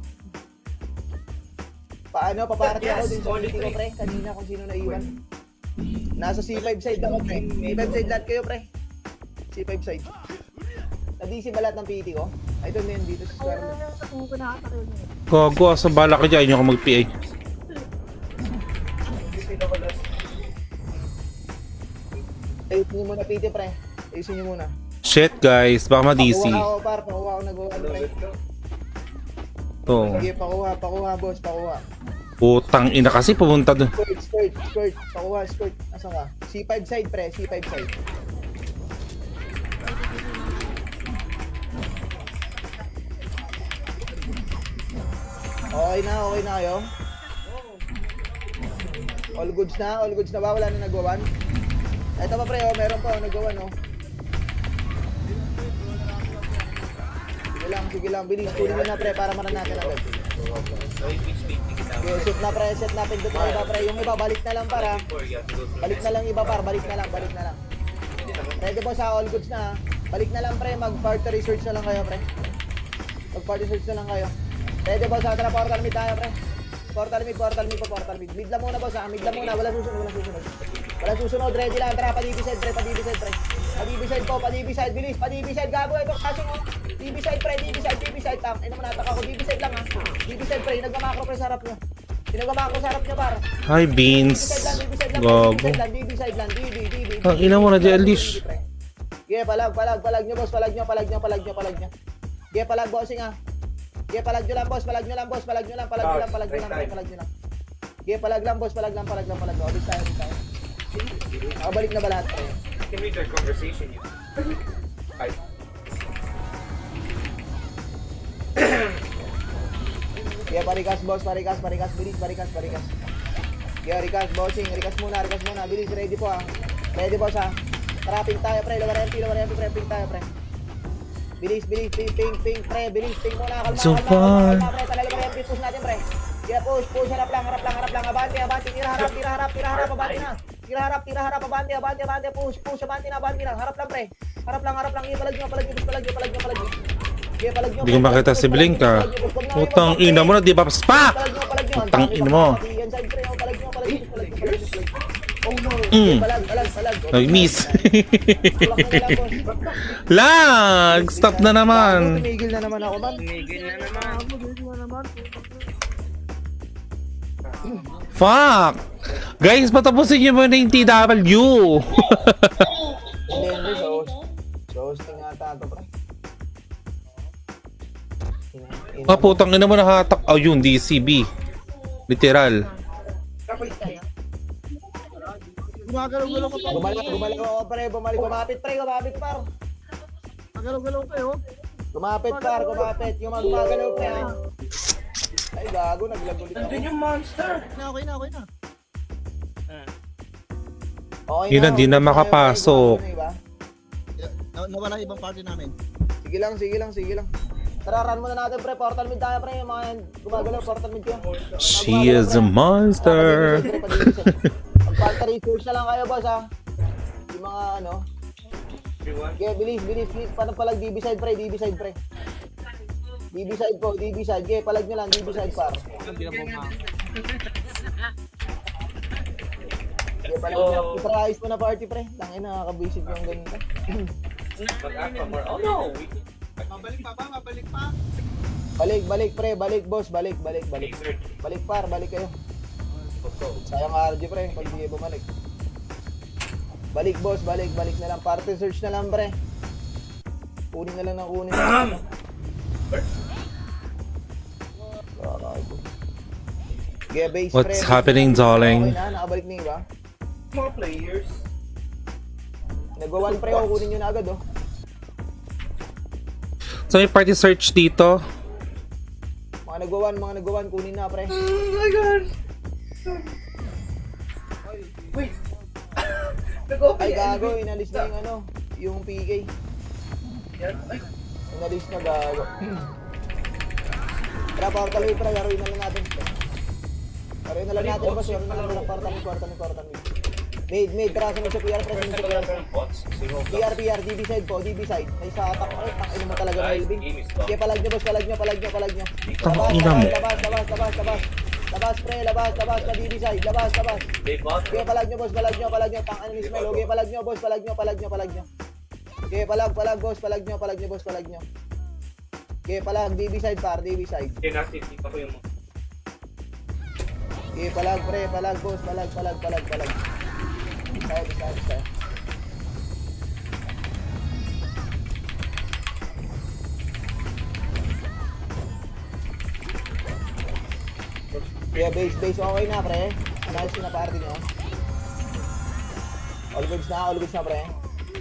Paano? Paparty ako din sa community ko, pre. Kanina kung sino naiwan. Nasa C5 side ako, pre. C5 side lahat kayo, pre. C5 side. Na-DC ba lahat ng PT ko? I don't mean dito sa square mo. Gago, asa bala ka dyan. Ayun ako mag-PA. Ayusin nyo muna PT, pre. Ayusin nyo muna. Shit guys, baka ma-DC. Pakuha ako nag-1, pre. Oh. Sige, pakuha, boss. Pakuha. Putang ina kasi pumunta doon. Skirt. Pakuha, skirt. Asan ka? C5 side, pre. C5 side. Okay na kayo? All goods na ba? Wala na nagwawan? Ito pa, pre, meron pa, nagwawan, oh. Sige lang, bilis, kunin mo na, pre, para maran natin agad. Okay, set na, pindot na iba, pre. Yung iba, balik na lang, para. Balik na lang iba, par, balik na lang. Ready po sa all goods na, ha? Balik na lang, pre, mag-party research na lang kayo, pre. Ready po sa tara, portal mid tayo, pre. Portal mid. Mid lang muna, boss, ha? Mid lang muna, wala susunod. Wala susunod, ready lang. Tara, pa-DB-side, pre. Pa-DB-side po, pa-DB-side. Bilis, pa-DB-side. Gago, ito kasi mo. DB-side, pre. DB-side. Tang. Ino mo, natak ako. DB-side lang, ha. DB-side, pre. Nagmamakro, pre, sa harap nyo. Pinagmamakro sa harap nyo, par. Hi, Beans. Gago. DB-side lang. DB. Ang ina mo na, Jellish. Yeah, palag nyo, boss. Palag nyo. Yeah, palag, bossing, ha. Yeah, palag nyo lang, boss. Palag nyo lang. Yeah, palag lang, boss. Palag lang. Obis tayo. Nakabalik na ba lahat, pre? Can read their conversation. Yeah, parikas, boss. Bilis, parikas. Yeah, rikas, bossing. Rikas muna. Bilis, ready po, ha. Ready, boss, ha. Tara, ping tayo, pre. Lower MP, pre. Ping tayo, pre. Bilis, ping, pre. Bilis, ping muna. Kalma, So far. pre. Tala, lower MP, push natin, pre. Yeah, push. Harap lang. Abante. Tira harap, abante na. Tira harap, abante. Push, abante na. Harap lang, pre. Harap lang. Palag nyo. Yeah, palag nyo. Hindi ko makita si Blink, ah. Putang ina mo na, di ba? Spak! Putang ina mo. Oh no. Palag. Nag-miss. Lag! Stop na naman. Tumigil na naman ako, man. Fuck! Guys, patapusin nyo muna yung TW. Hindi, so hosting ata ito, pre. Putang ina mo nakatak. Oh, yun, DCB. Literal. Gumagalaw-galaw ka pa. Gumalaw ako, pre. Gumapit, par. Gumagalaw-galaw kayo. Gumapit. Yung mga gumagalaw, pre, ha. Ay, gago, naglag ulit ako. Okay na. Okay Yun na, di na makapasok. Nawala ibang party namin. Sige lang. Tara, run muna natin, pre. Portal mid tayo, pre. Yung mga gumagalaw, portal mid yun. She is a monster. Magpalta research na lang kayo, boss, ha. Yung mga, ano. Okay, bilis. Paano palag DB-side, pre. DB-side po. Okay, palag nyo lang. DB-side, par. Okay, palag nyo. Ipraayos mo na party, pre. Tangin, nakakabisit yung ganito. Oh no! Mabalik pa. Balik, pre. Balik, boss. Balik, par. Balik kayo. Sayang RG, pre. Pag di bumalik. Balik, boss. Balik na lang. Party search na lang, pre. Kunin na lang ng kunin. Okay, base, pre. What's happening, darling? Okay na, nakabalik na iba. More players. Nagwa-one, pre. Kunin nyo na agad, oh. So may party search dito. Mga nagwa-one. Kunin na, pre. Oh my god! Wait! Ay, gago. Inalis na yung ano. Yung PK. Inalis na, gago. Tara, portal mid, pre. Laruin na lang natin. Laruin na lang natin, boss. Laruin na lang. Portal mid. Mid. Tara, sunod sa PR, pre. PR. DB-side. Ay, sa atak. Ay, takin mo talaga, Melvin. Kaya palag nyo, boss. Palag nyo. Tangina mo. Labas, pre. Labas. Pa DB-side. Labas. Kaya palag nyo, boss. Tang ano ni Smell. Okay, palag nyo, boss. Palag nyo. Okay, palag, boss. Palag nyo. Okay, palag. DB-side, par. Okay, natin. Ito ko yung mga. Okay, palag, pre. Palag, boss. Palag. Tayo. Yeah, base. Okay na, pre. Nice na party nyo. All goods na, pre.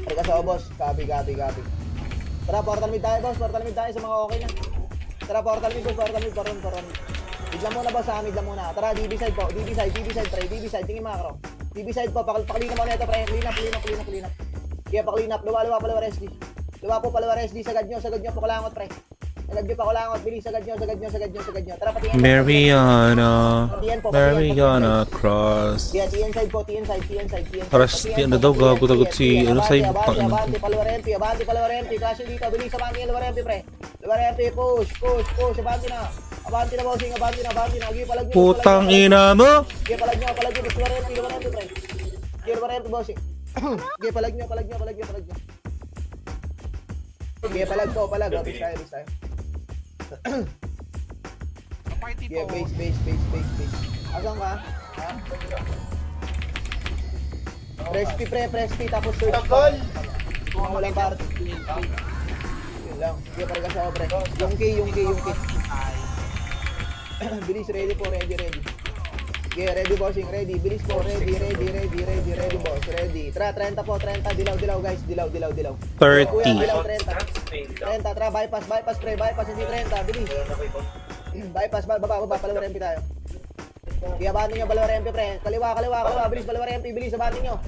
Pre ka sa boss. Copy. Tara, portal mid tayo, boss. Sa mga okay na. Tara, portal mid, boss. Bigla muna, boss, ha. Tara, DB-side po. DB-side, pre. Tingin macro. DB-side po. Pakilin mo na ito, pre. Clean up. Kaya pa-clean up. Luwa, palawa SD. Sagad nyo, pakulangot, pre. Bilis, sagad nyo. Tara, pati yan. Mariana Cross. Yeah, TN side po. Paras, di na daw gago-tagot si, ano sa'yo, butang ina. Abante, palawarenti. Kasi dito, bilis, abante, lawarenti, pre. Lawarenti, push. Abante na, bossing, abante na. Agi, palag nyo. Putang ina mo. Agi, palag nyo, lawarenti, pre. Sige, lower MP, bossing. Sige, palag nyo. Sige, palag po. Base tayo. Sige, base. Asan ka? Ha? Presti, tapos search pa. Kung walang party. Yun lang. Sige, parang sa pre. Yung key. Bilis, ready po, ready. Okay, ready bossing, ready. Bilis po, ready, boss, ready. 30 po, 30. Dilaw, guys. Dilaw. 30. Kuya, dilaw, 30. 30, bypass, pre, hindi 30. Bilis. Bypass, baba, palawa MP tayo. Okay, abantin nyo, palawa MP, pre. Kaliwa. Bilis, palawa MP, bilis, abantin nyo,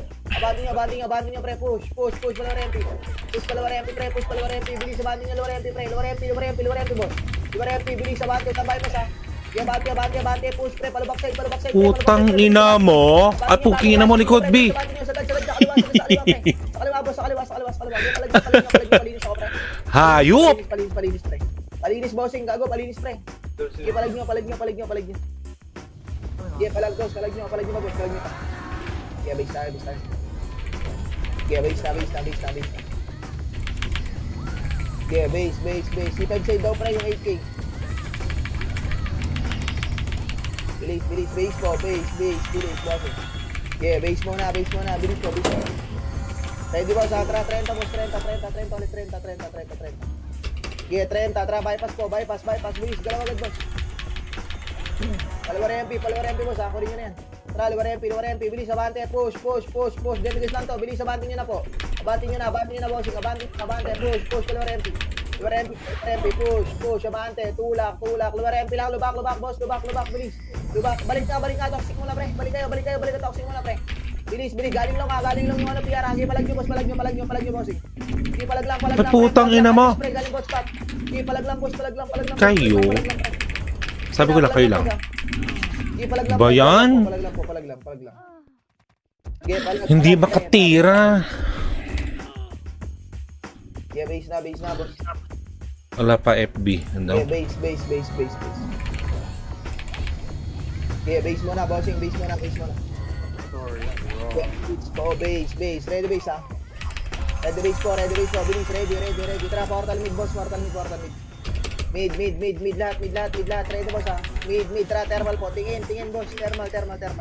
pre. Push, palawa MP. Push, palawa MP, pre. Bilis, abantin nyo, lower MP, pre. Lower MP, boss. Lower MP, bilis, abantin, tambay pa sa. Abante, push, pre, palubak side. Putang ina mo. At puking ina mo ni Code B. Sa kaliwa, boss, sa kaliwa. Palinis ako, pre. Hayop! Palinis, pre. Palinis, bossing, gago, palinis, pre. Sige, palag nyo. Sige, palag nyo, boss, palag nyo. Sige, base tayo. Sige, base na. Sige, base. Si 5 side daw, pre, yung 8K. Bilis, base po, base, bossing. Yeah, base muna, bilis po. Ready boss, 30 boss, 30 ulit, 30. Yeah, 30, bypass, bilis, galaw agad boss. Palawar MP boss, ako rin yun yan. Lower MP, bilis, abante, push, demigas lang to, bilis, abante nyo na po. Abante nyo na bossing, abante, push, palawar MP. Lower MP, push, abante, tulak, lower MP lang, lubak, boss, lubak, bilis. Lubak, balik ka, toxic muna, pre. Balik ka, toxic muna, pre. Bilis, galing lang yung ano, PR. Sige, palag nyo, bossing. Sige, palag lang. Ba't putang ina mo? Pre, galing bot spot. Sige, palag lang. Kayo? Sabi ko lang, kayo lang. Sige, palag lang. Ba yan? Palag lang. Sige, palag. Hindi makatira. Sige, base na, boss. Wala pa FB. Ano? Okay, base. Okay, base muna, bossing. Base muna. Okay, base. Ready base, ha? Ready base po. Bilis, ready. Tara, portal mid, boss. Portal mid. Mid, lahat. Ready, boss, ha? Mid, tara, thermal po. Tingin, boss. Thermal.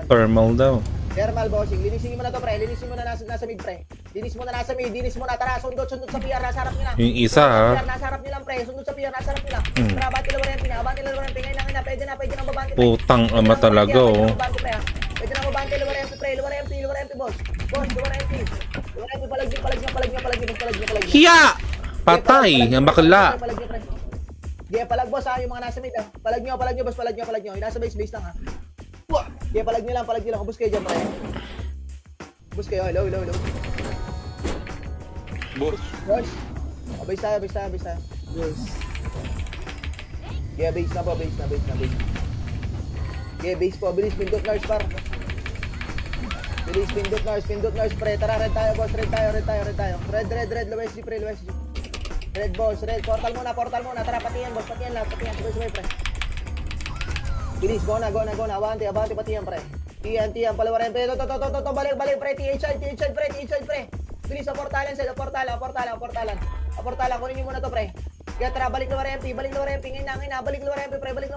Thermal daw. Thermal, bossing. Linisin mo na to, pre. Nasa mid, pre. Linis mo na, tara, sundot sa PR, nasa harap nila. Yung isa, ha? Nasa harap nila, pre. Sundot sa PR, nasa harap nila. Tara, abante lower MP ngayon na, pwede na babante. Putang ama talaga, oh. Pwede na babante lower MP, pre. Lower MP, boss. Lower MP, palag nyo. Hiya! Patay! Ang bakla. Yeah, palag boss, ha, yung mga nasa mid, ha. Palag nyo, boss, palag nyo. Yung nasa base lang, ha. Yeah, palag nyo lang. Ubus kayo dyan, pre. Ubus kayo, hello. Boss. Base tayo. Yeah, base na. Yeah, base po. Bilis, pindot nurse, par. Bilis, pindot nurse, pre. Tara, red tayo, boss. Red tayo. Red, low SG, pre, low SG. Red, boss, red. Portal muna. Tara, patiyan, boss. Patiyan, sabay, pre. Bilis, go na. Abante, patiyan, pre. Tiyan, palawar MP. To, balik, pre. TH side, pre. Bilis, portalan. Kunin nyo muna to, pre. Kaya tara, balik lower MP. Ngayon na. Balik lower MP, pre. Balik,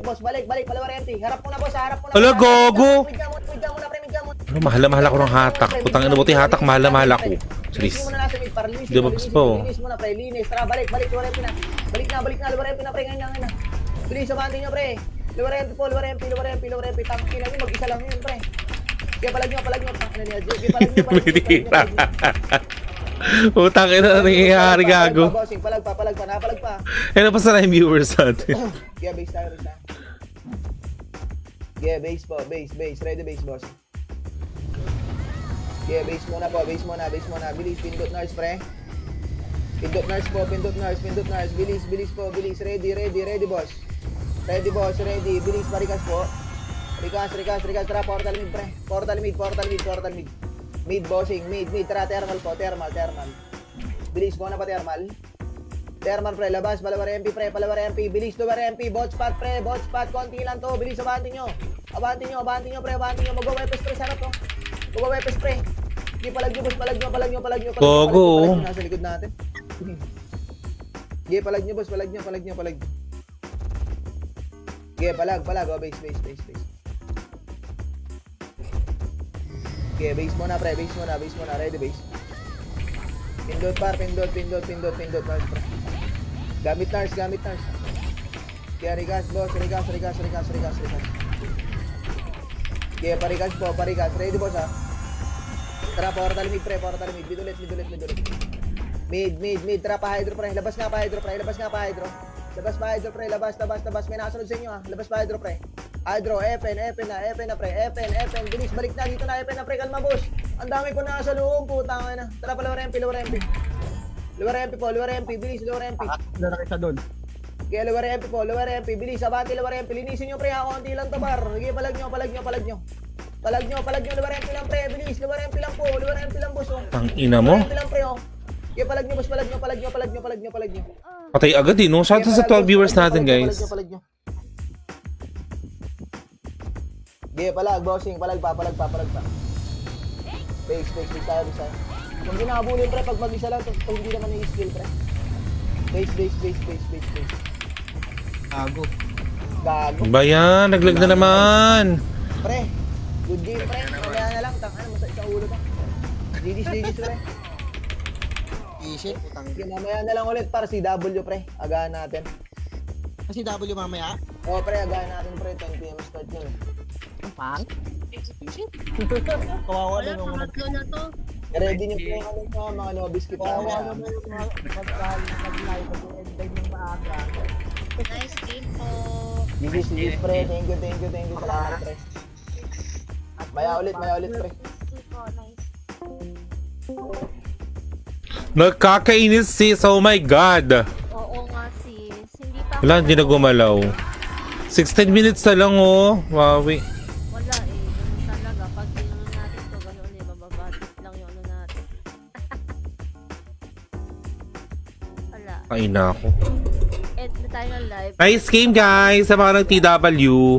boss. Balik, palawar MP. Harap mo na, boss. Hala, gogo! Midya muna, pre. Ano, mahal ako ng hatak. Putang ina buti hatak, mahal ako. Serious. Linis mo na nasa mid, para linis Di ba gusto po? Linis mo na, pre. Tara, balik, lower MP na. Balik na, lower MP na, pre. Ngayon na. Bilis, abante nyo, pre. Lower MP. Tangkin lang yun, mag-isa lang yun, pre. Kaya palag nyo. Ano niya, palag nyo. Utang ina na nangyayari, gago. Bossing, palag pa. Ano pa sana yung viewers natin? Yeah, base tayo. Yeah, base po. Base. Ready base, boss. Yeah, base muna. Bilis, pindot nurse, pre. Pindot nurse. Bilis po. Ready, boss. Ready. Bilis, parikas po. Rikas. Tara, portal mid, pre. Portal mid. Mid, bossing. Mid. Tara, thermal po. Thermal. Bilis mo na pa, thermal. Thermal, pre. Labas. Palawar MP, pre. Bilis, lower MP. Bot spot, pre. Konti lang to. Bilis, abante nyo. Abanti nyo, pre, abanti nyo. Mag-wepes pre, sarap oh. Mag-wepes pre. Sige, palag nyo, boss, palag nyo. Gogo. Nasa likod natin. Sige, palag nyo, boss, palag nyo. Sige, palag, oh, base. Sige, base muna, pre, base muna, ready, base. Pindot, Mars, pre. Gamit Nars. Kaya rigas, boss, rigas. Kaya parigas po, ready, boss, ha? Tara, power talimig, pre, bidulit. Mid, tara, pa-hydro, pre, labas nga pa-hydro. Labas, may nakasunod sa inyo, ha? Labas pa-hydro, pre. Hydro, Epen na, pre, Epen, bilis, balik na, dito na, Epen na, pre, kalma, boss. Ang dami ko nasa loob, putang ina. Tara pa, lower MP. Lower MP, bilis, lower MP. Kaya lower MP, bilis, abante lower MP. Linisin nyo, pre, ako, konti lang to, bar. Sige, palag nyo. Lower MP lang, pre, bilis, lower MP lang, boss, oh. Ang ina mo. Lower MP lang, pre, oh. Kaya palag nyo, boss, palag nyo. Patay agad eh, no? Shoutout sa 12 viewers natin, guys. Palag nyo. Sige, palag, bossing, palag pa. Base tayo. Kung ginabulin, pre, pag mag-isa lang, pag hindi naman yung skill, pre. Base. Gago. Ba yan? Naglag na naman. Pre, good game, pre. Mamaya na lang, tangana mo sa ulo ka. Digis, pre. Isip, putang. Sige, mamaya na lang ulit para si W, pre. Agahan natin. Kasi W mamaya. Oo, pre, agahan natin, pre. 10 PM start yun. Pang? Kawawa Wala, na nung pangatlo na to. Ready niyo po yung mga biscuit kawawa mamaya. na yung mag-live mag-end ng maaga. Nice game po. Digis, pre. Thank you sa lahat, pre. Maya ulit, pre. Nice. Nagkakainis sis, oh my god. Oo nga sis. Hindi pa Wala, hindi na gumalaw. 16 minutes na lang oh. Wawi. Wala eh. Ganun talaga. Pag tinanong natin to, ganun eh. Mababatit lang yung ano natin. Wala. Kain na ako. End na tayo ng live. Nice game guys sa mga ng-TW.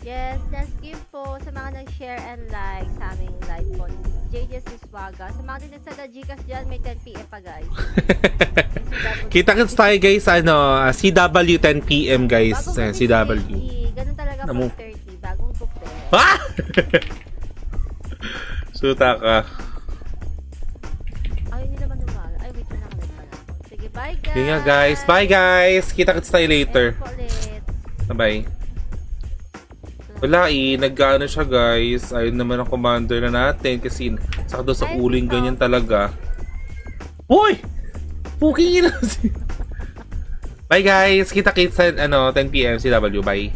Yes, nice game po sa mga nag-share and like sa aming live po. JJ Siswaga. Sa mga din sa Gcash dyan, may 10 PM pa guys. Kita-kits tayo guys, CW 10 PM guys. CW. Ganun talaga Namo. pag 30. Bagong kupte. Ah! Suta ka. Ayaw nila man umala. Ay, wait na ulit pala. Sige, bye guys. Sige nga guys. Bye guys. Kita-kits tayo later. Thank you po ulit. Bye. Wala nag-ano siya guys. Ayun naman ang commander na natin kasi saka doon sa uling ganyan talaga. Uy! Puking ina. Bye guys. Kita-kits sa 10 PM CW. Bye.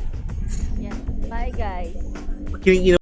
Yes, bye guys. Kiling